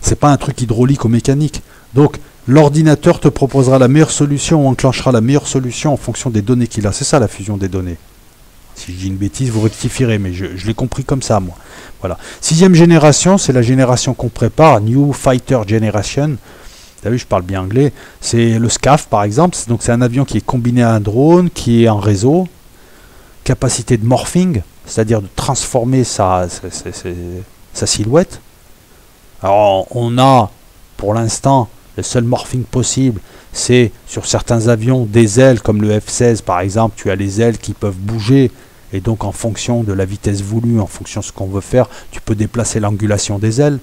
c'est pas un truc hydraulique ou mécanique. Donc l'ordinateur te proposera la meilleure solution, ou enclenchera la meilleure solution en fonction des données qu'il a. C'est ça la fusion des données. Si je dis une bêtise, vous rectifierez, mais je l'ai compris comme ça, moi. Voilà. 6e génération, c'est la génération qu'on prépare, New Fighter Generation. Vous avez vu, je parle bien anglais. C'est le SCAF, par exemple. Donc c'est un avion qui est combiné à un drone, qui est en réseau. Capacité de morphing, c'est-à-dire de transformer sa silhouette. Alors, on a, pour l'instant, le seul morphing possible, c'est sur certains avions des ailes, comme le F-16 par exemple, tu as les ailes qui peuvent bouger, et donc en fonction de la vitesse voulue, en fonction de ce qu'on veut faire, tu peux déplacer l'angulation des ailes.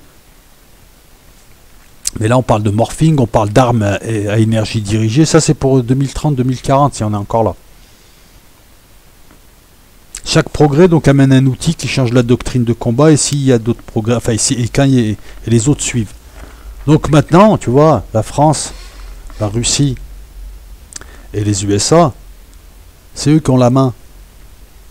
Mais là on parle de morphing, on parle d'armes à énergie dirigée, ça c'est pour 2030-2040 si on est encore là. Chaque progrès donc amène un outil qui change la doctrine de combat, et s'il y a d'autres progrès, enfin et les autres suivent. Donc maintenant, tu vois, la France, la Russie et les USA, c'est eux qui ont la main.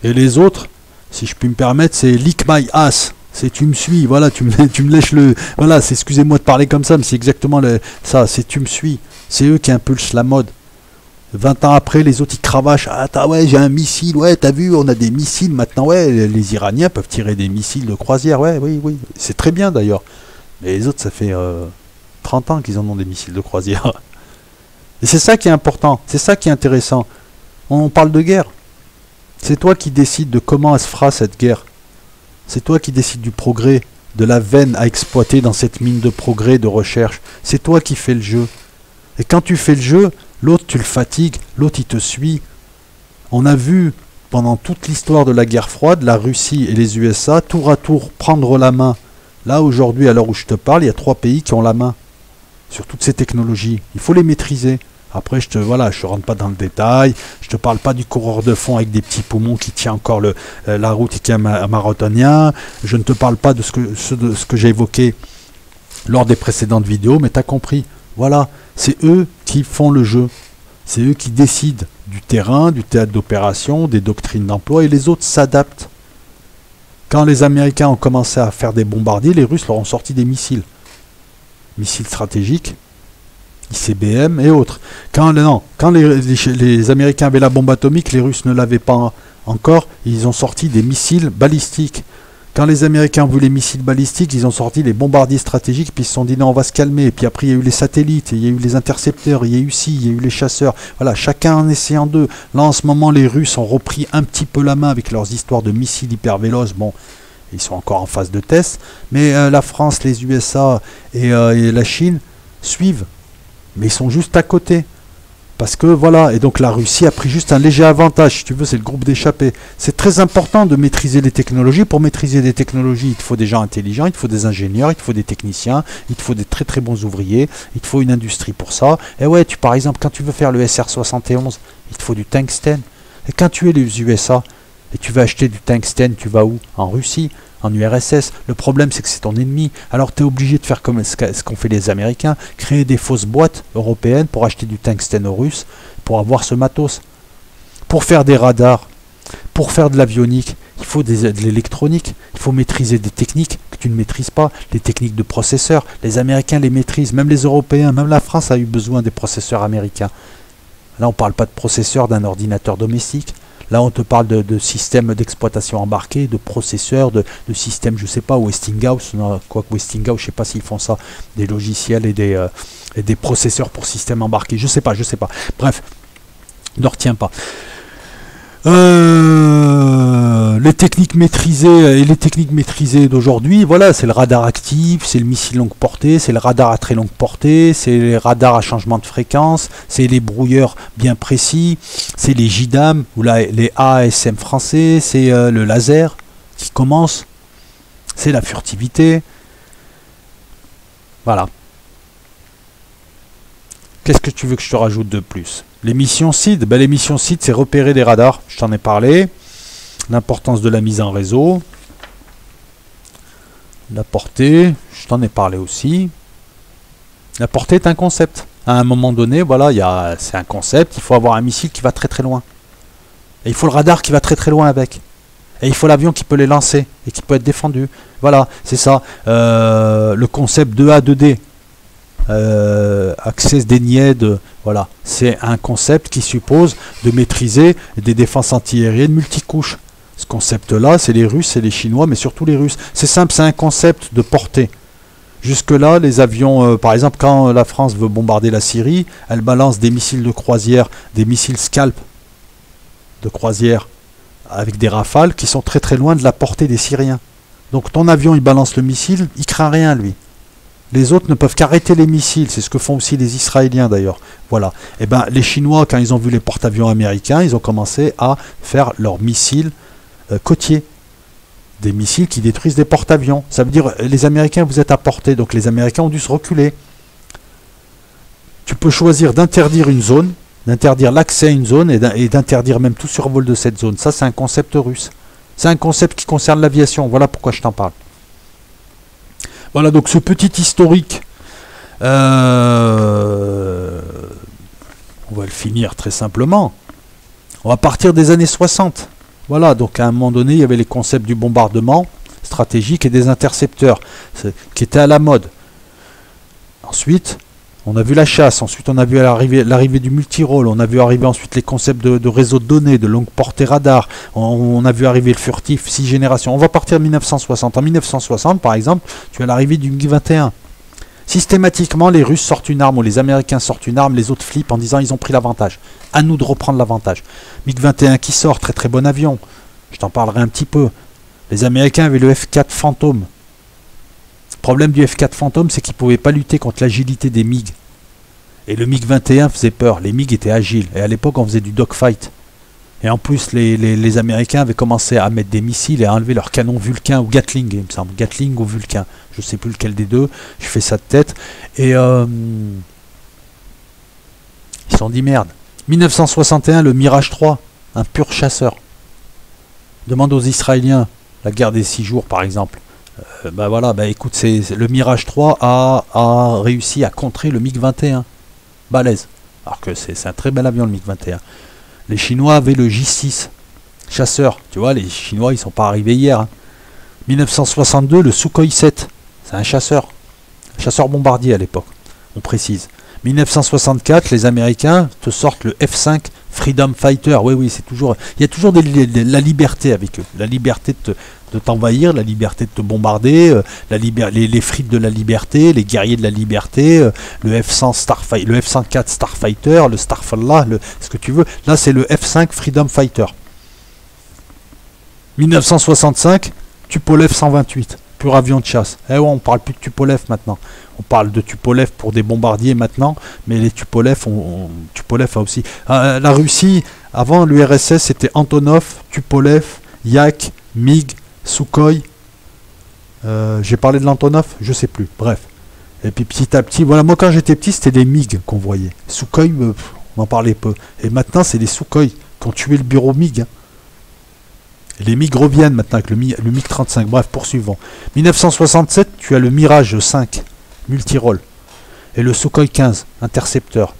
Et les autres, si je puis me permettre, c'est lick my ass. C'est tu me suis, voilà, tu me lèches le... Voilà, c'est, excusez-moi de parler comme ça, mais c'est exactement ça, c'est tu me suis. C'est eux qui impulsent la mode. 20 ans après, les autres ils cravachent. Ah ouais, j'ai un missile, ouais, t'as vu, on a des missiles maintenant, ouais, les Iraniens peuvent tirer des missiles de croisière, ouais, oui, c'est très bien d'ailleurs. Mais les autres, ça fait 30 ans qu'ils en ont des missiles de croisière. Et c'est ça qui est important, c'est ça qui est intéressant. On parle de guerre. C'est toi qui décides de comment elle se fera cette guerre. C'est toi qui décides du progrès, de la veine à exploiter dans cette mine de progrès, de recherche. C'est toi qui fais le jeu. Et quand tu fais le jeu, l'autre tu le fatigues, l'autre il te suit. On a vu pendant toute l'histoire de la guerre froide, la Russie et les USA, tour à tour, prendre la main. Là aujourd'hui, à l'heure où je te parle, il y a 3 pays qui ont la main sur toutes ces technologies. Il faut les maîtriser. Après, je rentre pas dans le détail, je te parle pas du coureur de fond avec des petits poumons qui tient encore la route et qui est un marathonien, je ne te parle pas de ce que j'ai évoqué lors des précédentes vidéos, mais tu as compris. Voilà, c'est eux qui font le jeu, c'est eux qui décident du terrain, du théâtre d'opération, des doctrines d'emploi, et les autres s'adaptent. Quand les Américains ont commencé à faire des bombardiers, les Russes leur ont sorti des missiles stratégiques, ICBM et autres. Quand les Américains avaient la bombe atomique, les Russes ne l'avaient pas encore, ils ont sorti des missiles balistiques. Quand les Américains ont vu les missiles balistiques, ils ont sorti les bombardiers stratégiques, puis ils se sont dit non, on va se calmer. Et puis après, il y a eu les satellites, il y a eu les intercepteurs, il y a eu il y a eu les chasseurs. Voilà, chacun en essayant d'eux. Là, en ce moment, les Russes ont repris un petit peu la main avec leurs histoires de missiles hyper véloces. Bon, ils sont encore en phase de test. Mais la France, les USA et la Chine suivent. Mais ils sont juste à côté. Parce que voilà, et donc la Russie a pris juste un léger avantage, si tu veux, c'est le groupe d'échappés. C'est très important de maîtriser les technologies. Pour maîtriser les technologies, il te faut des gens intelligents, il te faut des ingénieurs, il te faut des techniciens, il te faut des très très bons ouvriers, il te faut une industrie pour ça. Et ouais, par exemple, quand tu veux faire le SR-71, il te faut du tungstène. Et quand tu es les USA, et tu vas acheter du tungstène, tu vas où? En Russie, en URSS. Le problème, c'est que c'est ton ennemi. Alors tu es obligé de faire comme ce qu'ont fait les Américains, créer des fausses boîtes européennes pour acheter du tungstène aux Russes, pour avoir ce matos. Pour faire des radars, pour faire de l'avionique, il faut de l'électronique, il faut maîtriser des techniques que tu ne maîtrises pas, les techniques de processeurs. Les Américains les maîtrisent, même les Européens, même la France a eu besoin des processeurs américains. Là, on ne parle pas de processeur d'un ordinateur domestique. Là, on te parle de systèmes d'exploitation embarqués, de processeurs, de systèmes, je ne sais pas, Westinghouse, quoique Westinghouse, je ne sais pas s'ils font ça, des logiciels et des processeurs pour systèmes embarqués, je ne sais pas. Bref, ne retiens pas. Les techniques maîtrisées d'aujourd'hui, voilà, c'est le radar actif, c'est le missile longue portée, c'est le radar à très longue portée, c'est les radars à changement de fréquence, c'est les brouilleurs bien précis, c'est les JDAM ou les ASM français, c'est le laser qui commence. c'est la furtivité. Voilà. Qu'est-ce que tu veux que je te rajoute de plus? Les missions SID, ben, les missions SID, c'est repérer des radars, je t'en ai parlé. L'importance de la mise en réseau. La portée, je t'en ai parlé aussi. La portée est un concept. À un moment donné, voilà, c'est un concept, il faut avoir un missile qui va très très loin. Et il faut le radar qui va très très loin avec. Et il faut l'avion qui peut les lancer et qui peut être défendu. Voilà, c'est ça. Le concept 2A, 2D. Access denied, voilà. C'est un concept qui suppose de maîtriser des défenses antiaériennes multicouches. Ce concept-là, c'est les Russes et les Chinois, mais surtout les Russes. C'est simple, c'est un concept de portée. Jusque-là, les avions, par exemple, quand la France veut bombarder la Syrie, elle balance des missiles de croisière, des missiles Scalp de croisière, avec des rafales qui sont très très loin de la portée des Syriens. Donc ton avion, il balance le missile, il craint rien, lui. Les autres ne peuvent qu'arrêter les missiles, c'est ce que font aussi les Israéliens d'ailleurs. Voilà. Et ben les Chinois, quand ils ont vu les porte-avions américains, ils ont commencé à faire leurs missiles côtiers. Des missiles qui détruisent des porte-avions. Ça veut dire, les Américains, vous êtes à portée, donc les Américains ont dû se reculer. Tu peux choisir d'interdire une zone, d'interdire l'accès à une zone et d'interdire même tout survol de cette zone. Ça, c'est un concept russe. C'est un concept qui concerne l'aviation. Voilà pourquoi je t'en parle. Voilà, donc ce petit historique, on va le finir très simplement. On va partir des années 60. Voilà, donc à un moment donné, il y avait les concepts du bombardement stratégique et des intercepteurs, qui étaient à la mode. Ensuite, on a vu la chasse, ensuite on a vu l'arrivée du multirôle, on a vu arriver ensuite les concepts de réseau de données, de longue portée radar, on a vu arriver le furtif, 6 générations. On va partir de 1960. En 1960, par exemple, tu as l'arrivée du MiG-21. Systématiquement, les Russes sortent une arme ou les Américains sortent une arme, les autres flippent en disant ils ont pris l'avantage. À nous de reprendre l'avantage. MiG-21 qui sort, très très bon avion. Je t'en parlerai un petit peu. Les Américains avaient le F-4 Phantom. Le problème du F-4 Phantom, c'est qu'ils ne pouvaient pas lutter contre l'agilité des MiG. Et le MiG-21 faisait peur. Les MiG étaient agiles. Et à l'époque, on faisait du dogfight. Et en plus, les Américains avaient commencé à mettre des missiles et à enlever leurs canons Vulcain ou Gatling, il me semble. Gatling ou Vulcain. Je ne sais plus lequel des deux. Je fais ça de tête. Et ils se sont dit merde. 1961, le Mirage 3. Un pur chasseur. Demande aux Israéliens. La guerre des 6 jours, par exemple. Écoute, le Mirage 3 a réussi à contrer le MiG-21. Balèze. Alors que c'est un très bel avion, le MiG-21. Les Chinois avaient le J-6, chasseur. Tu vois, les Chinois, ils sont pas arrivés hier. Hein. 1962, le Sukhoi 7, c'est un chasseur bombardier à l'époque, on précise. 1964, les Américains te sortent le F-5 Freedom Fighter. Oui, c'est toujours, il y a toujours la liberté avec eux, la liberté de t'envahir, la liberté de te bombarder, les frites de la liberté, les guerriers de la liberté, le F-100 Starfighter, le F-104 Starfighter, le Starfall, ce que tu veux. Là, c'est le F-5 Freedom Fighter. 1965, Tupolev 128, pur avion de chasse. Eh ouais, on parle plus de Tupolev maintenant. On parle de Tupolev pour des bombardiers maintenant, mais les Tupolev, Tupolev a aussi. La Russie, avant l'URSS, c'était Antonov, Tupolev, Yak, MiG, Sukhoi. J'ai parlé de l'Antonov, je sais plus. Bref. Et puis petit à petit, voilà, moi quand j'étais petit, c'était les MiG qu'on voyait. Sukhoi, on en parlait peu. Et maintenant, c'est les Sukhoi qui ont tué le bureau MiG. Hein. Et les MiG reviennent maintenant avec le MiG-35. Bref, poursuivons. 1967, tu as le Mirage 5, multirôle. Et le Sukhoi 15, intercepteur.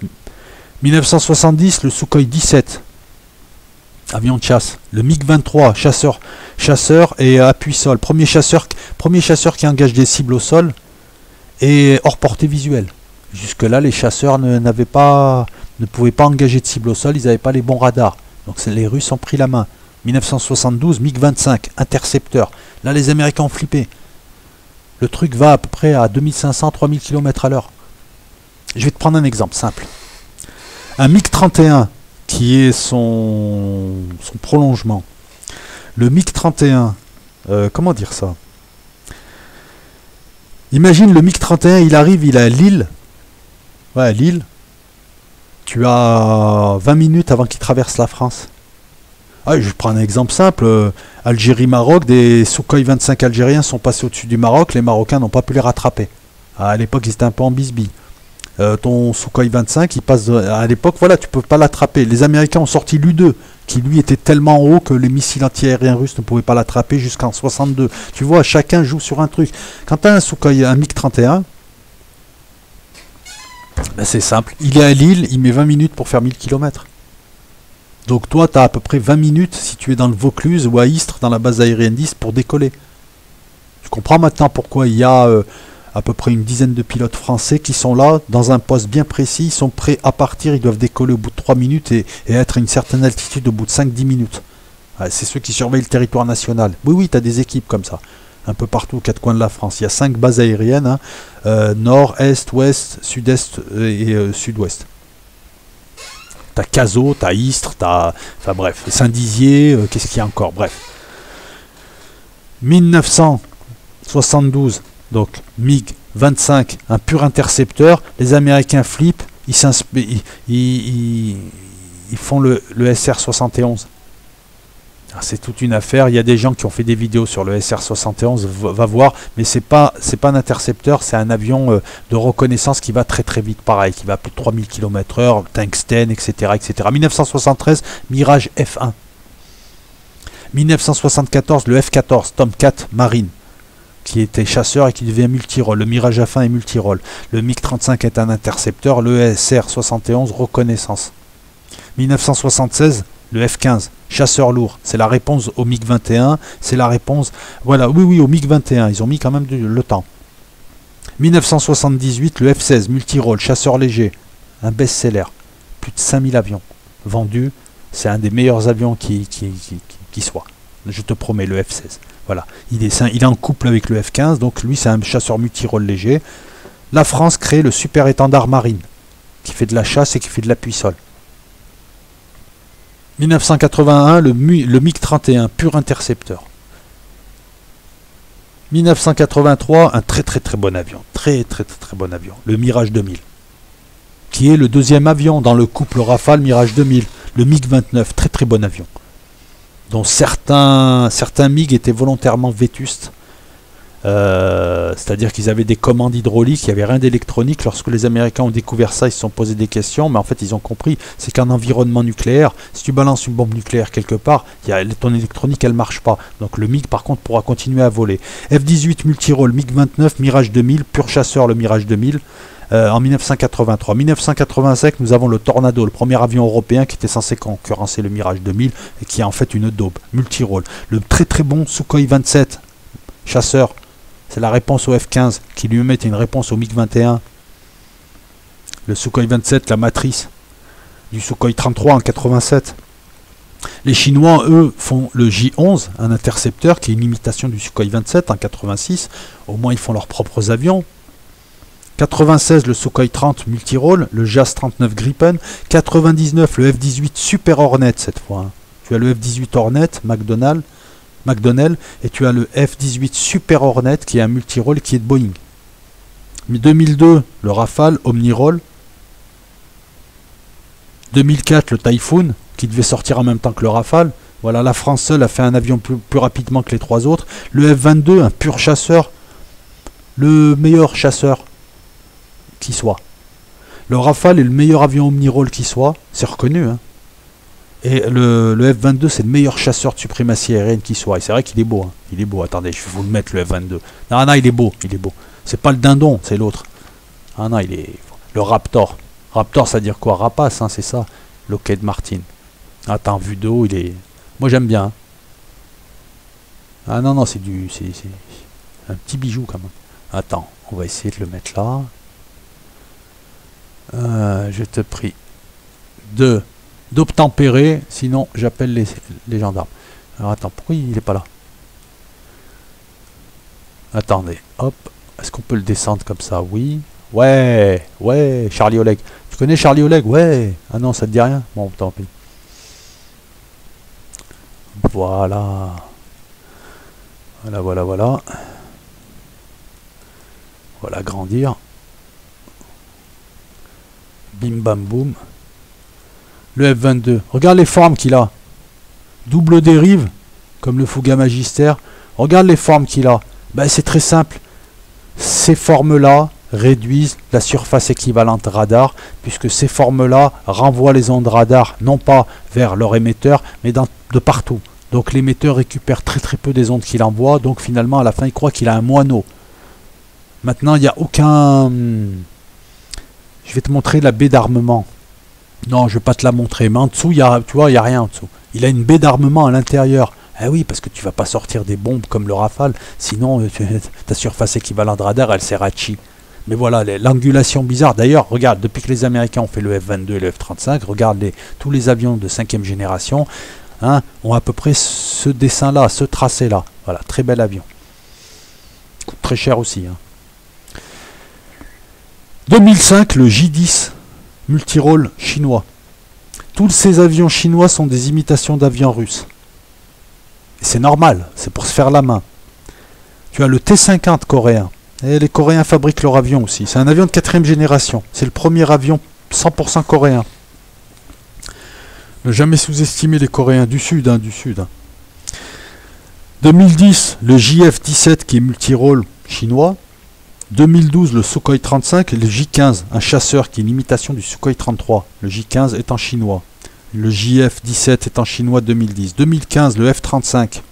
1970, le Sukhoi 17, avion de chasse. Le MiG-23, chasseur et appui sol. Premier chasseur qui engage des cibles au sol et hors portée visuelle. Jusque-là, les chasseurs ne pouvaient pas engager de cible au sol, ils n'avaient pas les bons radars. Donc les Russes ont pris la main. 1972, MiG-25, intercepteur. Là, les Américains ont flippé. Le truc va à peu près à 2500-3000 km à l'heure. Je vais te prendre un exemple simple. Un MiG-31, qui est son prolongement. Le MiG-31, comment dire ça? Imagine le MiG-31, il arrive, il est à Lille. Ouais, Lille. Tu as 20 minutes avant qu'il traverse la France. Ah, je prends un exemple simple. Algérie-Maroc, des Sukhoi 25 algériens sont passés au-dessus du Maroc. Les Marocains n'ont pas pu les rattraper. À l'époque, ils étaient un peu en bisbille. Ton Sukhoi 25, il passe à l'époque, voilà, tu peux pas l'attraper. Les Américains ont sorti l'U-2, qui lui était tellement haut que les missiles antiaériens russes ne pouvaient pas l'attraper jusqu'en 62. Tu vois, chacun joue sur un truc. Quand tu as un Sukhoi, un MiG-31, ben c'est simple. Il est à Lille, il met 20 minutes pour faire 1000 km. Donc toi, tu as à peu près 20 minutes si tu es dans le Vaucluse ou à Istres, dans la base aérienne 10, pour décoller. Tu comprends maintenant pourquoi il y a à peu près une dizaine de pilotes français qui sont là, dans un poste bien précis, ils sont prêts à partir, ils doivent décoller au bout de 3 minutes et être à une certaine altitude au bout de 5-10 minutes. Ouais, c'est ceux qui surveillent le territoire national. Oui, oui, tu as des équipes comme ça, un peu partout aux 4 coins de la France. Il y a 5 bases aériennes, hein, nord, est, ouest, sud-est et sud-ouest. T'as Cazaux, t'as Istres, t'as... Enfin bref, Saint-Dizier, qu'est-ce qu'il y a encore? Bref. 1972, donc MiG-25, un pur intercepteur. Les Américains flippent, ils font le SR-71. C'est toute une affaire. Il y a des gens qui ont fait des vidéos sur le SR-71, va voir, mais c'est pas un intercepteur, c'est un avion de reconnaissance qui va très très vite, pareil, qui va à plus de 3000 km/h, tungstène, etc., etc. 1973, Mirage F1. 1974, le F-14, Tomcat Marine, qui était chasseur et qui devient multirôle. Le Mirage F1 est multirôle. Le MiG-35 est un intercepteur, le SR-71, reconnaissance. 1976, le F-15, chasseur lourd, c'est la réponse au MiG-21, c'est la réponse, voilà, oui, oui, au MiG-21, ils ont mis quand même le temps. 1978, le F-16, multirôle, chasseur léger, un best-seller, plus de 5000 avions vendus, c'est un des meilleurs avions qui soit, je te promets, le F-16. Voilà, il est en couple avec le F-15, donc lui c'est un chasseur multirôle léger. La France crée le super étendard marine, qui fait de la chasse et qui fait de l'appui-sol. 1981, le MiG-31, pur intercepteur. 1983, un très très très bon avion, très bon avion, le Mirage 2000, qui est le deuxième avion dans le couple Rafale Mirage 2000, le MiG-29, très très bon avion, dont certains MiG étaient volontairement vétustes. C'est-à-dire qu'ils avaient des commandes hydrauliques, il n'y avait rien d'électronique. Lorsque les Américains ont découvert ça, ils se sont posé des questions, mais en fait ils ont compris, c'est qu'en environnement nucléaire, si tu balances une bombe nucléaire quelque part, ton électronique elle marche pas. Donc le MiG par contre pourra continuer à voler. F-18 multirôle, MiG-29, Mirage 2000, pur chasseur le Mirage 2000, en 1983. 1985, nous avons le Tornado, le premier avion européen qui était censé concurrencer le Mirage 2000 et qui est en fait une daube, multirôle. Le très très bon Sukhoi 27, chasseur, c'est la réponse au F-15 qui lui met une réponse au MiG-21. Le Sukhoi 27, la matrice du Sukhoi 33 en 87. Les Chinois, eux, font le J-11, un intercepteur qui est une imitation du Sukhoi 27 en 86. Au moins, ils font leurs propres avions. 96, le Sukhoi 30 multirôle, le JAS 39 Gripen. 99, le F-18 Super Hornet cette fois. Hein. Tu as le F-18 Hornet, McDonnell, et tu as le F-18 Super Hornet qui est un multirôle qui est de Boeing. 2002, le Rafale Omnirôle. 2004, le Typhoon qui devait sortir en même temps que le Rafale. Voilà, la France seule a fait un avion plus rapidement que les trois autres. Le F-22, un pur chasseur, le meilleur chasseur qui soit. Le Rafale est le meilleur avion omnirôle qui soit, c'est reconnu, hein. Et le F-22, c'est le meilleur chasseur de suprématie aérienne qui soit. Et c'est vrai qu'il est beau. Hein. Il est beau. Attendez, je vais vous le mettre, le F-22. Non, non, il est beau. Il est beau. C'est pas le dindon, c'est l'autre. Ah non, il est... Le Raptor. Raptor, ça veut dire quoi? Rapace, hein, c'est ça. Lockheed Martin. Attends, vue de haut, il est... Moi, j'aime bien. Hein. Ah non, non, c'est du... C'est un petit bijou, quand même. Attends, on va essayer de le mettre là. Je te prie. D'obtempérer, sinon j'appelle les gendarmes. Alors attends, pourquoi il est pas là? Attendez, hop, est-ce qu'on peut le descendre comme ça? Oui, ouais, ouais, Charlie Oleg. Tu connais Charlie Oleg? Ouais. Ah non, ça te dit rien? Bon, tant pis. Voilà. Voilà, voilà, voilà. Voilà, grandir. Bim bam boum. Le F-22. Regarde les formes qu'il a. double dérive, comme le Fuga Magister. Regarde les formes qu'il a. Ben, c'est très simple. Ces formes-là réduisent la surface équivalente radar, puisque ces formes-là renvoient les ondes radar, non pas vers leur émetteur, mais de partout. Donc l'émetteur récupère très peu des ondes qu'il envoie, donc finalement à la fin il croit qu'il a un moineau. Maintenant il n'y a aucun... Je vais te montrer la baie d'armement. Non, je ne vais pas te la montrer, mais en dessous, tu vois, il n'y a rien en dessous. Il a une baie d'armement à l'intérieur. Ah oui, parce que tu vas pas sortir des bombes comme le Rafale, sinon ta surface équivalente radar, elle sert à chi. Mais voilà, l'angulation bizarre. D'ailleurs, regarde, depuis que les Américains ont fait le F-22 et le F-35, regarde tous les avions de 5e génération, hein, ont à peu près ce dessin-là, ce tracé-là. Voilà, très bel avion. Coûte très cher aussi. Hein. 2005, le J-10 multirôle chinois. Tous ces avions chinois sont des imitations d'avions russes. C'est normal, c'est pour se faire la main. Tu as le T-50 coréen. Et les Coréens fabriquent leur avion aussi. C'est un avion de 4e génération. C'est le premier avion 100% coréen. Ne jamais sous-estimer les Coréens du Sud. 2010, le JF-17 qui est multirôle chinois. 2012, le Sukhoi 35 et le J-15, un chasseur qui est une imitation du Sukhoi 33. Le J-15 est en chinois. Le JF-17 est en chinois 2010. 2015, le F-35.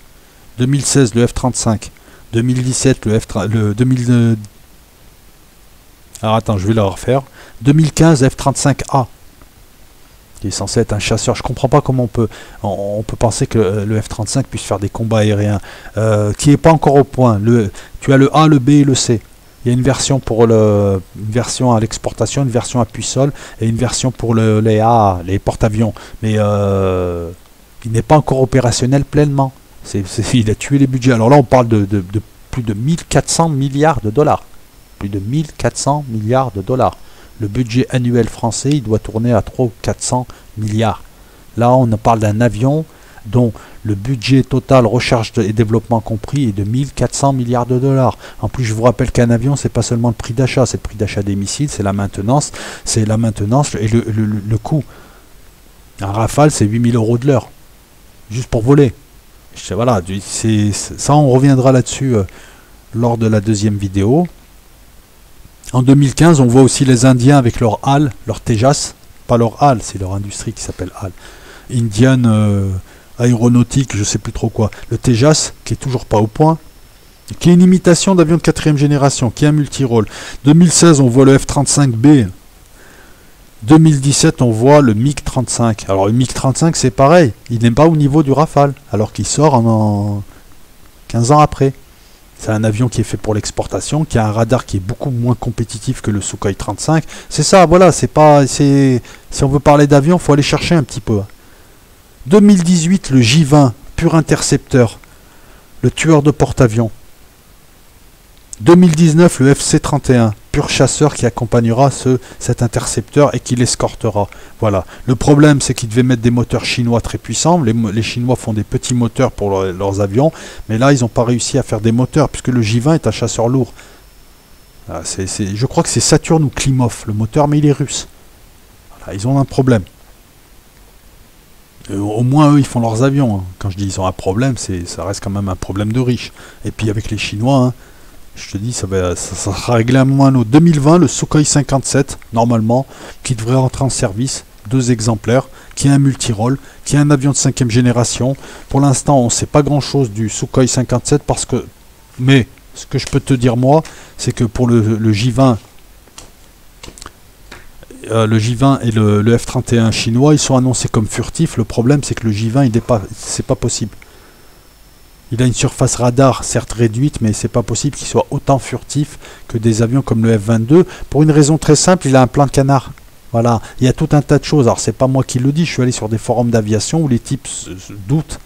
2016, le F-35. 2017, Alors attends, je vais le refaire. 2015, F-35A. Qui est censé être un chasseur. Je comprends pas comment on peut penser que le F-35 puisse faire des combats aériens. Qui n'est pas encore au point. Tu as le A, le B et le C. Il y a une version pour une version à l'exportation, une version à puce-sol et une version pour les porte-avions. Mais il n'est pas encore opérationnel pleinement. Il a tué les budgets. Alors là, on parle de plus de 1400 milliards de dollars. Plus de 1400 milliards de dollars. Le budget annuel français, il doit tourner à 300 ou 400 milliards. Là, on parle d'un avion dont le budget total recherche et développement compris est de 1400 milliards de dollars. En plus, je vous rappelle qu'un avion, c'est pas seulement le prix d'achat, c'est le prix d'achat des missiles, c'est la maintenance et le coût. Un Rafale, c'est 8000 € de l'heure, juste pour voler. Voilà, ça, on reviendra là-dessus lors de la deuxième vidéo. En 2015, on voit aussi les Indiens avec leur HAL, leur Tejas, pas leur HAL, c'est leur industrie qui s'appelle HAL. Indian aéronautique, je sais plus trop quoi. Le Tejas, qui est toujours pas au point, qui est une imitation d'avion de 4e génération, qui est un multirôle. 2016, on voit le F-35B. 2017, on voit le MiG-35. Alors le MiG-35, c'est pareil, il n'est pas au niveau du Rafale, alors qu'il sort en 15 ans après. C'est un avion qui est fait pour l'exportation, qui a un radar qui est beaucoup moins compétitif que le Sukhoi 35. C'est ça, voilà, si on veut parler d'avion, il faut aller chercher un petit peu. 2018, le J-20, pur intercepteur, le tueur de porte-avions. 2019, le FC-31, pur chasseur qui accompagnera cet intercepteur et qui l'escortera. Voilà. Le problème, c'est qu'ils devaient mettre des moteurs chinois très puissants. Les Chinois font des petits moteurs pour leurs avions, mais là, ils n'ont pas réussi à faire des moteurs, puisque le J-20 est un chasseur lourd. Je crois que c'est Saturn ou Klimov, le moteur, mais il est russe. Voilà, ils ont un problème. Au moins, eux, ils font leurs avions. Hein. Quand je dis ils ont un problème, ça reste quand même un problème de riches. Et puis avec les Chinois, hein, je te dis, ça sera réglé à un moment ou à un autre. 2020, le Sukhoi 57, normalement, qui devrait rentrer en service. 2 exemplaires, qui est un multirôle, qui est un avion de 5e génération. Pour l'instant, on ne sait pas grand-chose du Sukhoi 57, mais ce que je peux te dire, moi, c'est que pour le J-20, le J-20 et le F-31 chinois, ils sont annoncés comme furtifs. Le problème, c'est que le J-20, c'est pas possible. Il a une surface radar, certes réduite, mais c'est pas possible qu'il soit autant furtif que des avions comme le F-22. Pour une raison très simple, il a un plan canard. Voilà, il y a tout un tas de choses. Alors, c'est pas moi qui le dis, je suis allé sur des forums d'aviation où les types doutent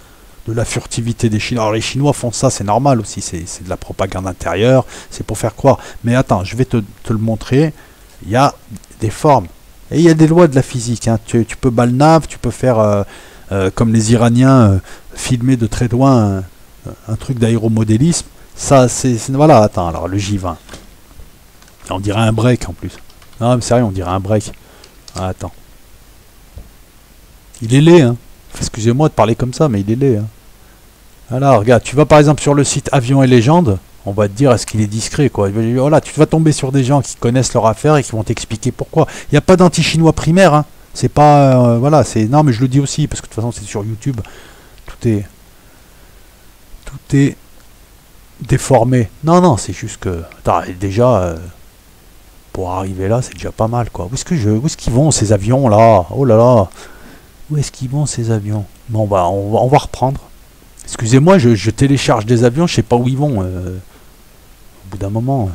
de la furtivité des Chinois. Alors, les Chinois font ça, c'est normal aussi, c'est de la propagande intérieure, c'est pour faire croire. Mais attends, je vais te le montrer. Il y a des formes. Et il y a des lois de la physique. Hein. Tu peux balnav, tu peux faire comme les Iraniens, filmer de très loin un truc d'aéromodélisme. Ça, voilà, attends, alors le J-20. On dirait un break en plus. Non, mais sérieux, on dirait un break. Ah, attends. Il est laid, hein. Excusez-moi de parler comme ça, mais il est laid. Hein. Alors, regarde, tu vas par exemple sur le site Avions et Légendes, on va te dire est-ce qu'il est discret, quoi. Voilà, tu vas tomber sur des gens qui connaissent leur affaire et qui vont t'expliquer pourquoi. Il n'y a pas d'anti-chinois primaire, hein. C'est pas... voilà, c'est... Non, mais je le dis aussi, parce que de toute façon, c'est sur YouTube. Tout est déformé. Non, non, c'est juste que... Attends, déjà... pour arriver là, c'est déjà pas mal, quoi. Où est-ce qu'ils vont, ces avions, là? Oh là là. Où est-ce qu'ils vont, ces avions? Bon, bah, on va reprendre. Excusez-moi, je télécharge des avions, je sais pas où ils vont. Au bout d'un moment...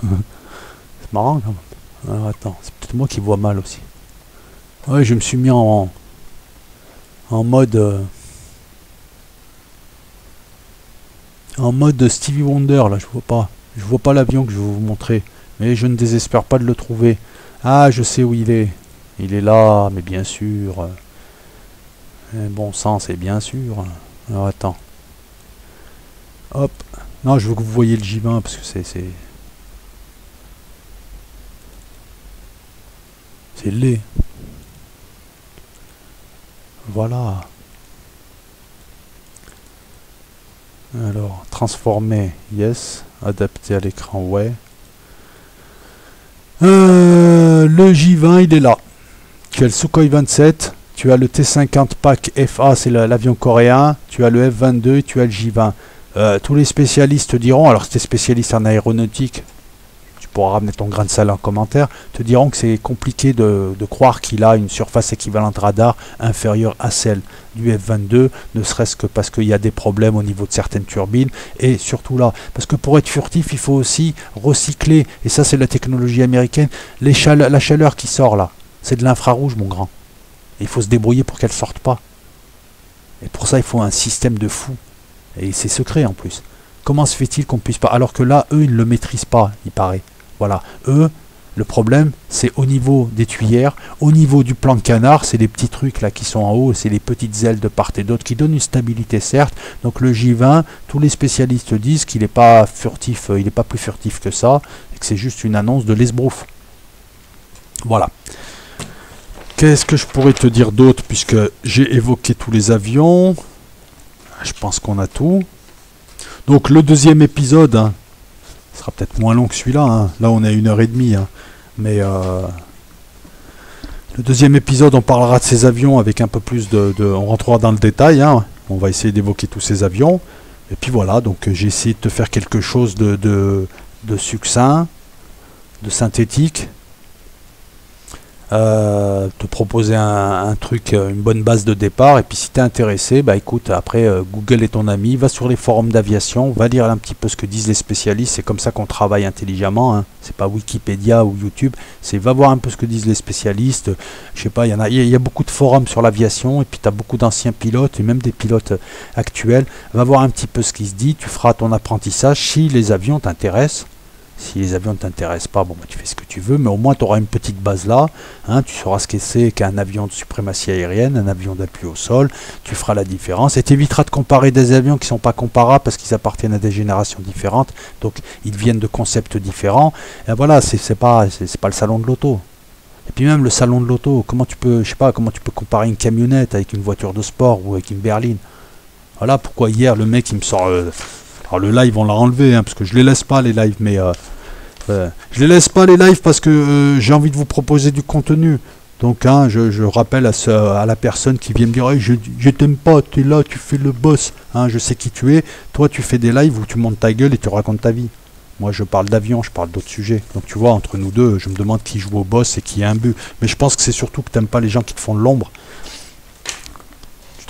c'est marrant, quand même. Alors, attends, c'est peut-être moi qui vois mal aussi. Ouais, je me suis mis en mode... en mode Stevie Wonder, là, je vois pas l'avion que je vais vous montrer, mais je ne désespère pas de le trouver. Ah, je sais où il est là, mais bien sûr, bon sang, c'est bien sûr. Alors attends, hop, non, je veux que vous voyez le J20, parce que c'est laid. Voilà. Alors, transformer, yes. Adapter à l'écran, ouais. Le J20, il est là. Tu as le Sukhoi 27, tu as le T-50 PAC FA, c'est l'avion coréen, tu as le F-22 et tu as le J-20. Tous les spécialistes diront, alors si tu es spécialiste en aéronautique, tu pourras ramener ton grain de sel en commentaire, te diront que c'est compliqué de croire qu'il a une surface équivalente radar inférieure à celle du F-22, ne serait-ce que parce qu'il y a des problèmes au niveau de certaines turbines, et surtout là, parce que pour être furtif, il faut aussi recycler, et ça c'est la technologie américaine, la chaleur qui sort là, c'est de l'infrarouge mon grand. Et il faut se débrouiller pour qu'elle sorte pas. Et pour ça il faut un système de fou, et c'est secret en plus. Comment se fait-il qu'on puisse pas, alors que là, eux, ils ne le maîtrisent pas, il paraît. Voilà, eux, le problème, c'est au niveau des tuyères, au niveau du plan de canard, c'est les petits trucs là qui sont en haut, c'est les petites ailes de part et d'autre qui donnent une stabilité certes. Donc le J20, tous les spécialistes disent qu'il n'est pas furtif, il n'est pas plus furtif que ça, et que c'est juste une annonce de l'esbrouf. Voilà. Qu'est-ce que je pourrais te dire d'autre, puisque j'ai évoqué tous les avions. Je pense qu'on a tout. Donc le deuxième épisode, hein, sera peut-être moins long que celui-là. Hein. Là on est à 1h30. Hein. Mais le deuxième épisode, on parlera de ces avions avec un peu plus on rentrera dans le détail. Hein. On va essayer d'évoquer tous ces avions. Et puis voilà, donc j'ai essayé de te faire quelque chose de succinct, de synthétique. Te proposer un truc, une bonne base de départ, et puis si tu es intéressé, bah écoute, après Google est ton ami, va sur les forums d'aviation, va lire un petit peu ce que disent les spécialistes, c'est comme ça qu'on travaille intelligemment, hein. C'est pas Wikipédia ou YouTube, c'est va voir un peu ce que disent les spécialistes, je sais pas, il y a beaucoup de forums sur l'aviation, et puis tu as beaucoup d'anciens pilotes, et même des pilotes actuels, va voir un petit peu ce qui se dit, tu feras ton apprentissage si les avions t'intéressent. Si les avions ne t'intéressent pas, bon, bah, tu fais ce que tu veux, mais au moins tu auras une petite base là. Hein, tu sauras ce que c'est qu'un avion de suprématie aérienne, un avion d'appui au sol. Tu feras la différence et tu éviteras de comparer des avions qui ne sont pas comparables parce qu'ils appartiennent à des générations différentes. Donc ils viennent de concepts différents. Et voilà, c'est pas le salon de l'auto. Et puis même le salon de l'auto, comment tu peux comparer une camionnette avec une voiture de sport ou avec une berline. Voilà pourquoi hier le mec il me sort. Alors le live on l'a enlevé hein, parce que je les laisse pas les lives, mais je les laisse pas les lives parce que j'ai envie de vous proposer du contenu. Donc hein, je rappelle à la personne qui vient me dire hey, je t'aime pas, tu es là, tu fais le boss, hein, je sais qui tu es. Toi tu fais des lives où tu montes ta gueule et tu racontes ta vie. Moi je parle d'avion, je parle d'autres sujets. Donc tu vois, entre nous deux, je me demande qui joue au boss et qui a un but. Mais je pense que c'est surtout que t'aimes pas les gens qui te font de l'ombre.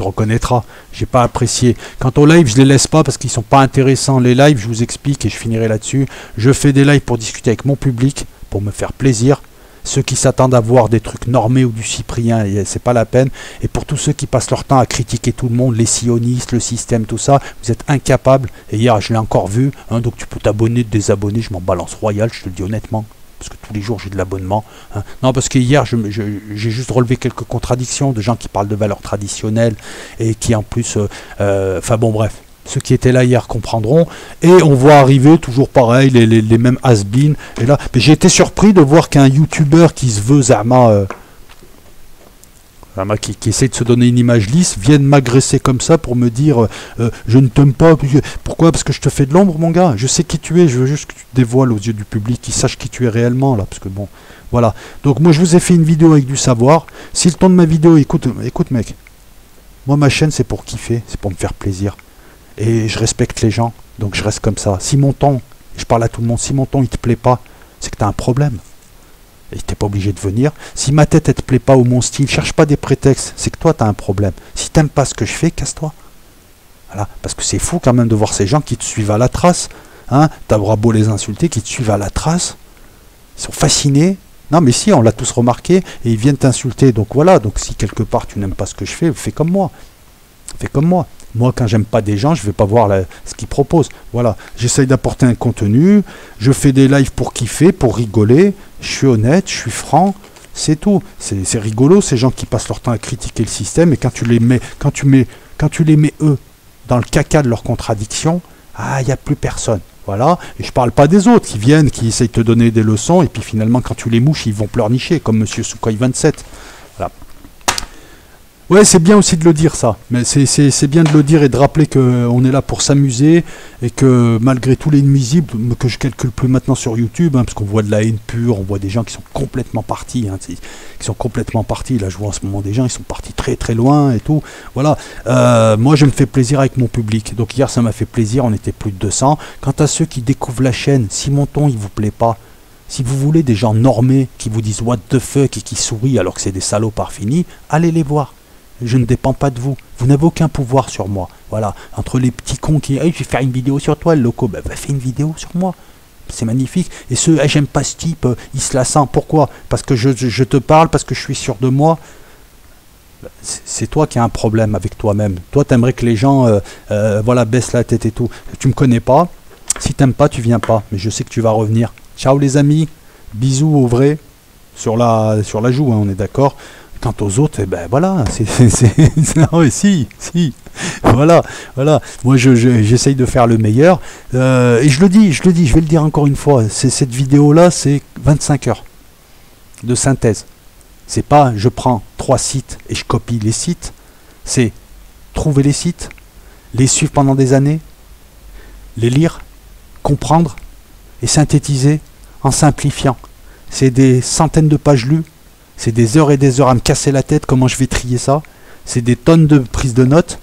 Reconnaîtra, j'ai pas apprécié. Quant aux lives, je les laisse pas parce qu'ils sont pas intéressants. Les lives, je vous explique et je finirai là-dessus. Je fais des lives pour discuter avec mon public, pour me faire plaisir. Ceux qui s'attendent à voir des trucs normés ou du Cyprien, c'est pas la peine. Et pour tous ceux qui passent leur temps à critiquer tout le monde, les sionistes, le système, tout ça, vous êtes incapables. Et hier, je l'ai encore vu. Hein, donc tu peux t'abonner, te désabonner. Je m'en balance royal, je te le dis honnêtement. Parce que tous les jours j'ai de l'abonnement. Hein. Non, parce que hier j'ai juste relevé quelques contradictions de gens qui parlent de valeurs traditionnelles et qui en plus... Enfin bon bref, Ceux qui étaient là hier comprendront. Et on voit arriver toujours pareil, les mêmes has-been. Et là, j'ai été surpris de voir qu'un YouTuber qui se veut Zama, qui essaie de se donner une image lisse, vienne m'agresser comme ça pour me dire je ne t'aime pas. Pourquoi? Parce que je te fais de l'ombre, mon gars. Je sais qui tu es, je veux juste que tu te dévoiles aux yeux du public, qu'ils sachent qui tu es réellement, là. Parce que bon, voilà. Donc moi, je vous ai fait une vidéo avec du savoir. Si le ton de ma vidéo, écoute mec, moi, ma chaîne, c'est pour kiffer, c'est pour me faire plaisir. Et je respecte les gens, donc je reste comme ça. Si mon ton, je parle à tout le monde, si mon ton, il te plaît pas, c'est que tu as un problème. Et t'es pas obligé de venir. Si ma tête, elle te plaît pas ou mon style, cherche pas des prétextes, c'est que toi, tu as un problème. Si t'aimes pas ce que je fais, casse-toi. Voilà, parce que c'est fou quand même de voir ces gens qui te suivent à la trace. Hein, t'auras beau les insulter, qui te suivent à la trace. Ils sont fascinés. Non mais si, on l'a tous remarqué, et ils viennent t'insulter. Donc voilà, donc si quelque part tu n'aimes pas ce que je fais, fais comme moi. Fais comme moi. Moi, quand j'aime pas des gens, je vais pas voir ce qu'ils proposent. Voilà, j'essaye d'apporter un contenu, je fais des lives pour kiffer, pour rigoler, je suis honnête, je suis franc, c'est tout. C'est rigolo, ces gens qui passent leur temps à critiquer le système, et quand tu les mets, eux, dans le caca de leurs contradictions, il n'y a plus personne. Voilà, et je parle pas des autres qui viennent, qui essayent de te donner des leçons, et puis finalement, quand tu les mouches, ils vont pleurnicher, comme Monsieur Sukhoi 27. Voilà. Ouais, c'est bien aussi de le dire ça, mais c'est bien de le dire et de rappeler qu'on est là pour s'amuser et que malgré tous les nuisibles que je calcule plus maintenant sur YouTube, hein, parce qu'on voit de la haine pure, on voit des gens qui sont complètement partis, hein, qui sont complètement partis. Là, je vois en ce moment des gens, ils sont partis très très loin et tout. Voilà, moi je me fais plaisir avec mon public. Donc hier, ça m'a fait plaisir, on était plus de 200. Quant à ceux qui découvrent la chaîne, si mon ton il vous plaît pas, si vous voulez des gens normés qui vous disent what the fuck et qui sourient alors que c'est des salopards finis, allez les voir. Je ne dépends pas de vous. Vous n'avez aucun pouvoir sur moi. Voilà. Entre les petits cons qui hey, je vais faire une vidéo sur toi, le loco, bah, fais une vidéo sur moi. C'est magnifique. Et ceux, hey, j'aime pas ce type, il se la sent. Pourquoi? Parce que je te parle, parce que je suis sûr de moi. C'est toi qui as un problème avec toi-même. Toi, t'aimerais que les gens voilà, baissent la tête et tout. Tu me connais pas. Si t'aimes pas, tu viens pas. Mais je sais que tu vas revenir. Ciao les amis. Bisous au vrai. Sur la joue, hein, on est d'accord. Quant aux autres, eh ben voilà, oui, si, voilà. Moi, j'essaye de faire le meilleur. Et je le dis, je vais le dire encore une fois. Cette vidéo-là, c'est 25 heures de synthèse. C'est pas, je prends 3 sites et je copie les sites. C'est trouver les sites, les suivre pendant des années, les lire, comprendre et synthétiser en simplifiant. C'est des centaines de pages lues. C'est des heures et des heures à me casser la tête, comment je vais trier ça. C'est des tonnes de prises de notes.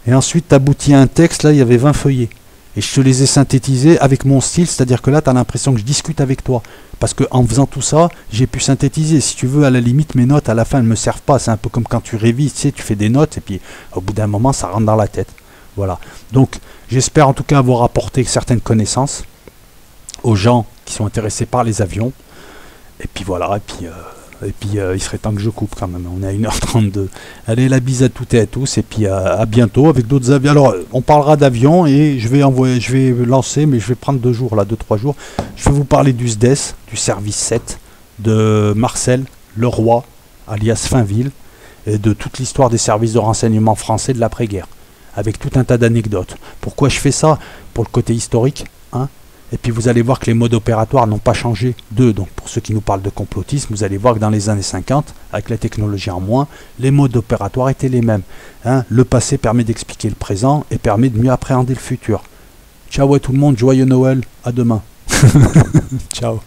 Et ensuite, tu aboutis à un texte, là, il y avait 20 feuillets. Et je te les ai synthétisés avec mon style, c'est-à-dire que là, tu as l'impression que je discute avec toi. Parce qu'en faisant tout ça, j'ai pu synthétiser. Si tu veux, à la limite, mes notes, à la fin, elles ne me servent pas. C'est un peu comme quand tu révises, tu sais, tu fais des notes, et puis au bout d'un moment, ça rentre dans la tête. Voilà. Donc, j'espère en tout cas avoir apporté certaines connaissances aux gens qui sont intéressés par les avions. Et puis voilà, et puis il serait temps que je coupe quand même, on est à 1h32. Allez, la bise à toutes et à tous, et puis à bientôt avec d'autres avions. Alors, on parlera d'avions, et je vais lancer, mais je vais prendre 2 jours, là, 2-3 jours. Je vais vous parler du SDES, du service 7, de Marcel Leroy, alias Finville, et de toute l'histoire des services de renseignement français de l'après-guerre, avec tout un tas d'anecdotes. Pourquoi je fais ça? Pour le côté historique, hein. Et puis vous allez voir que les modes opératoires n'ont pas changé d'eux. Donc pour ceux qui nous parlent de complotisme, vous allez voir que dans les années 50, avec la technologie en moins, les modes opératoires étaient les mêmes. Hein, le passé permet d'expliquer le présent et permet de mieux appréhender le futur. Ciao à tout le monde, joyeux Noël, à demain. Ciao.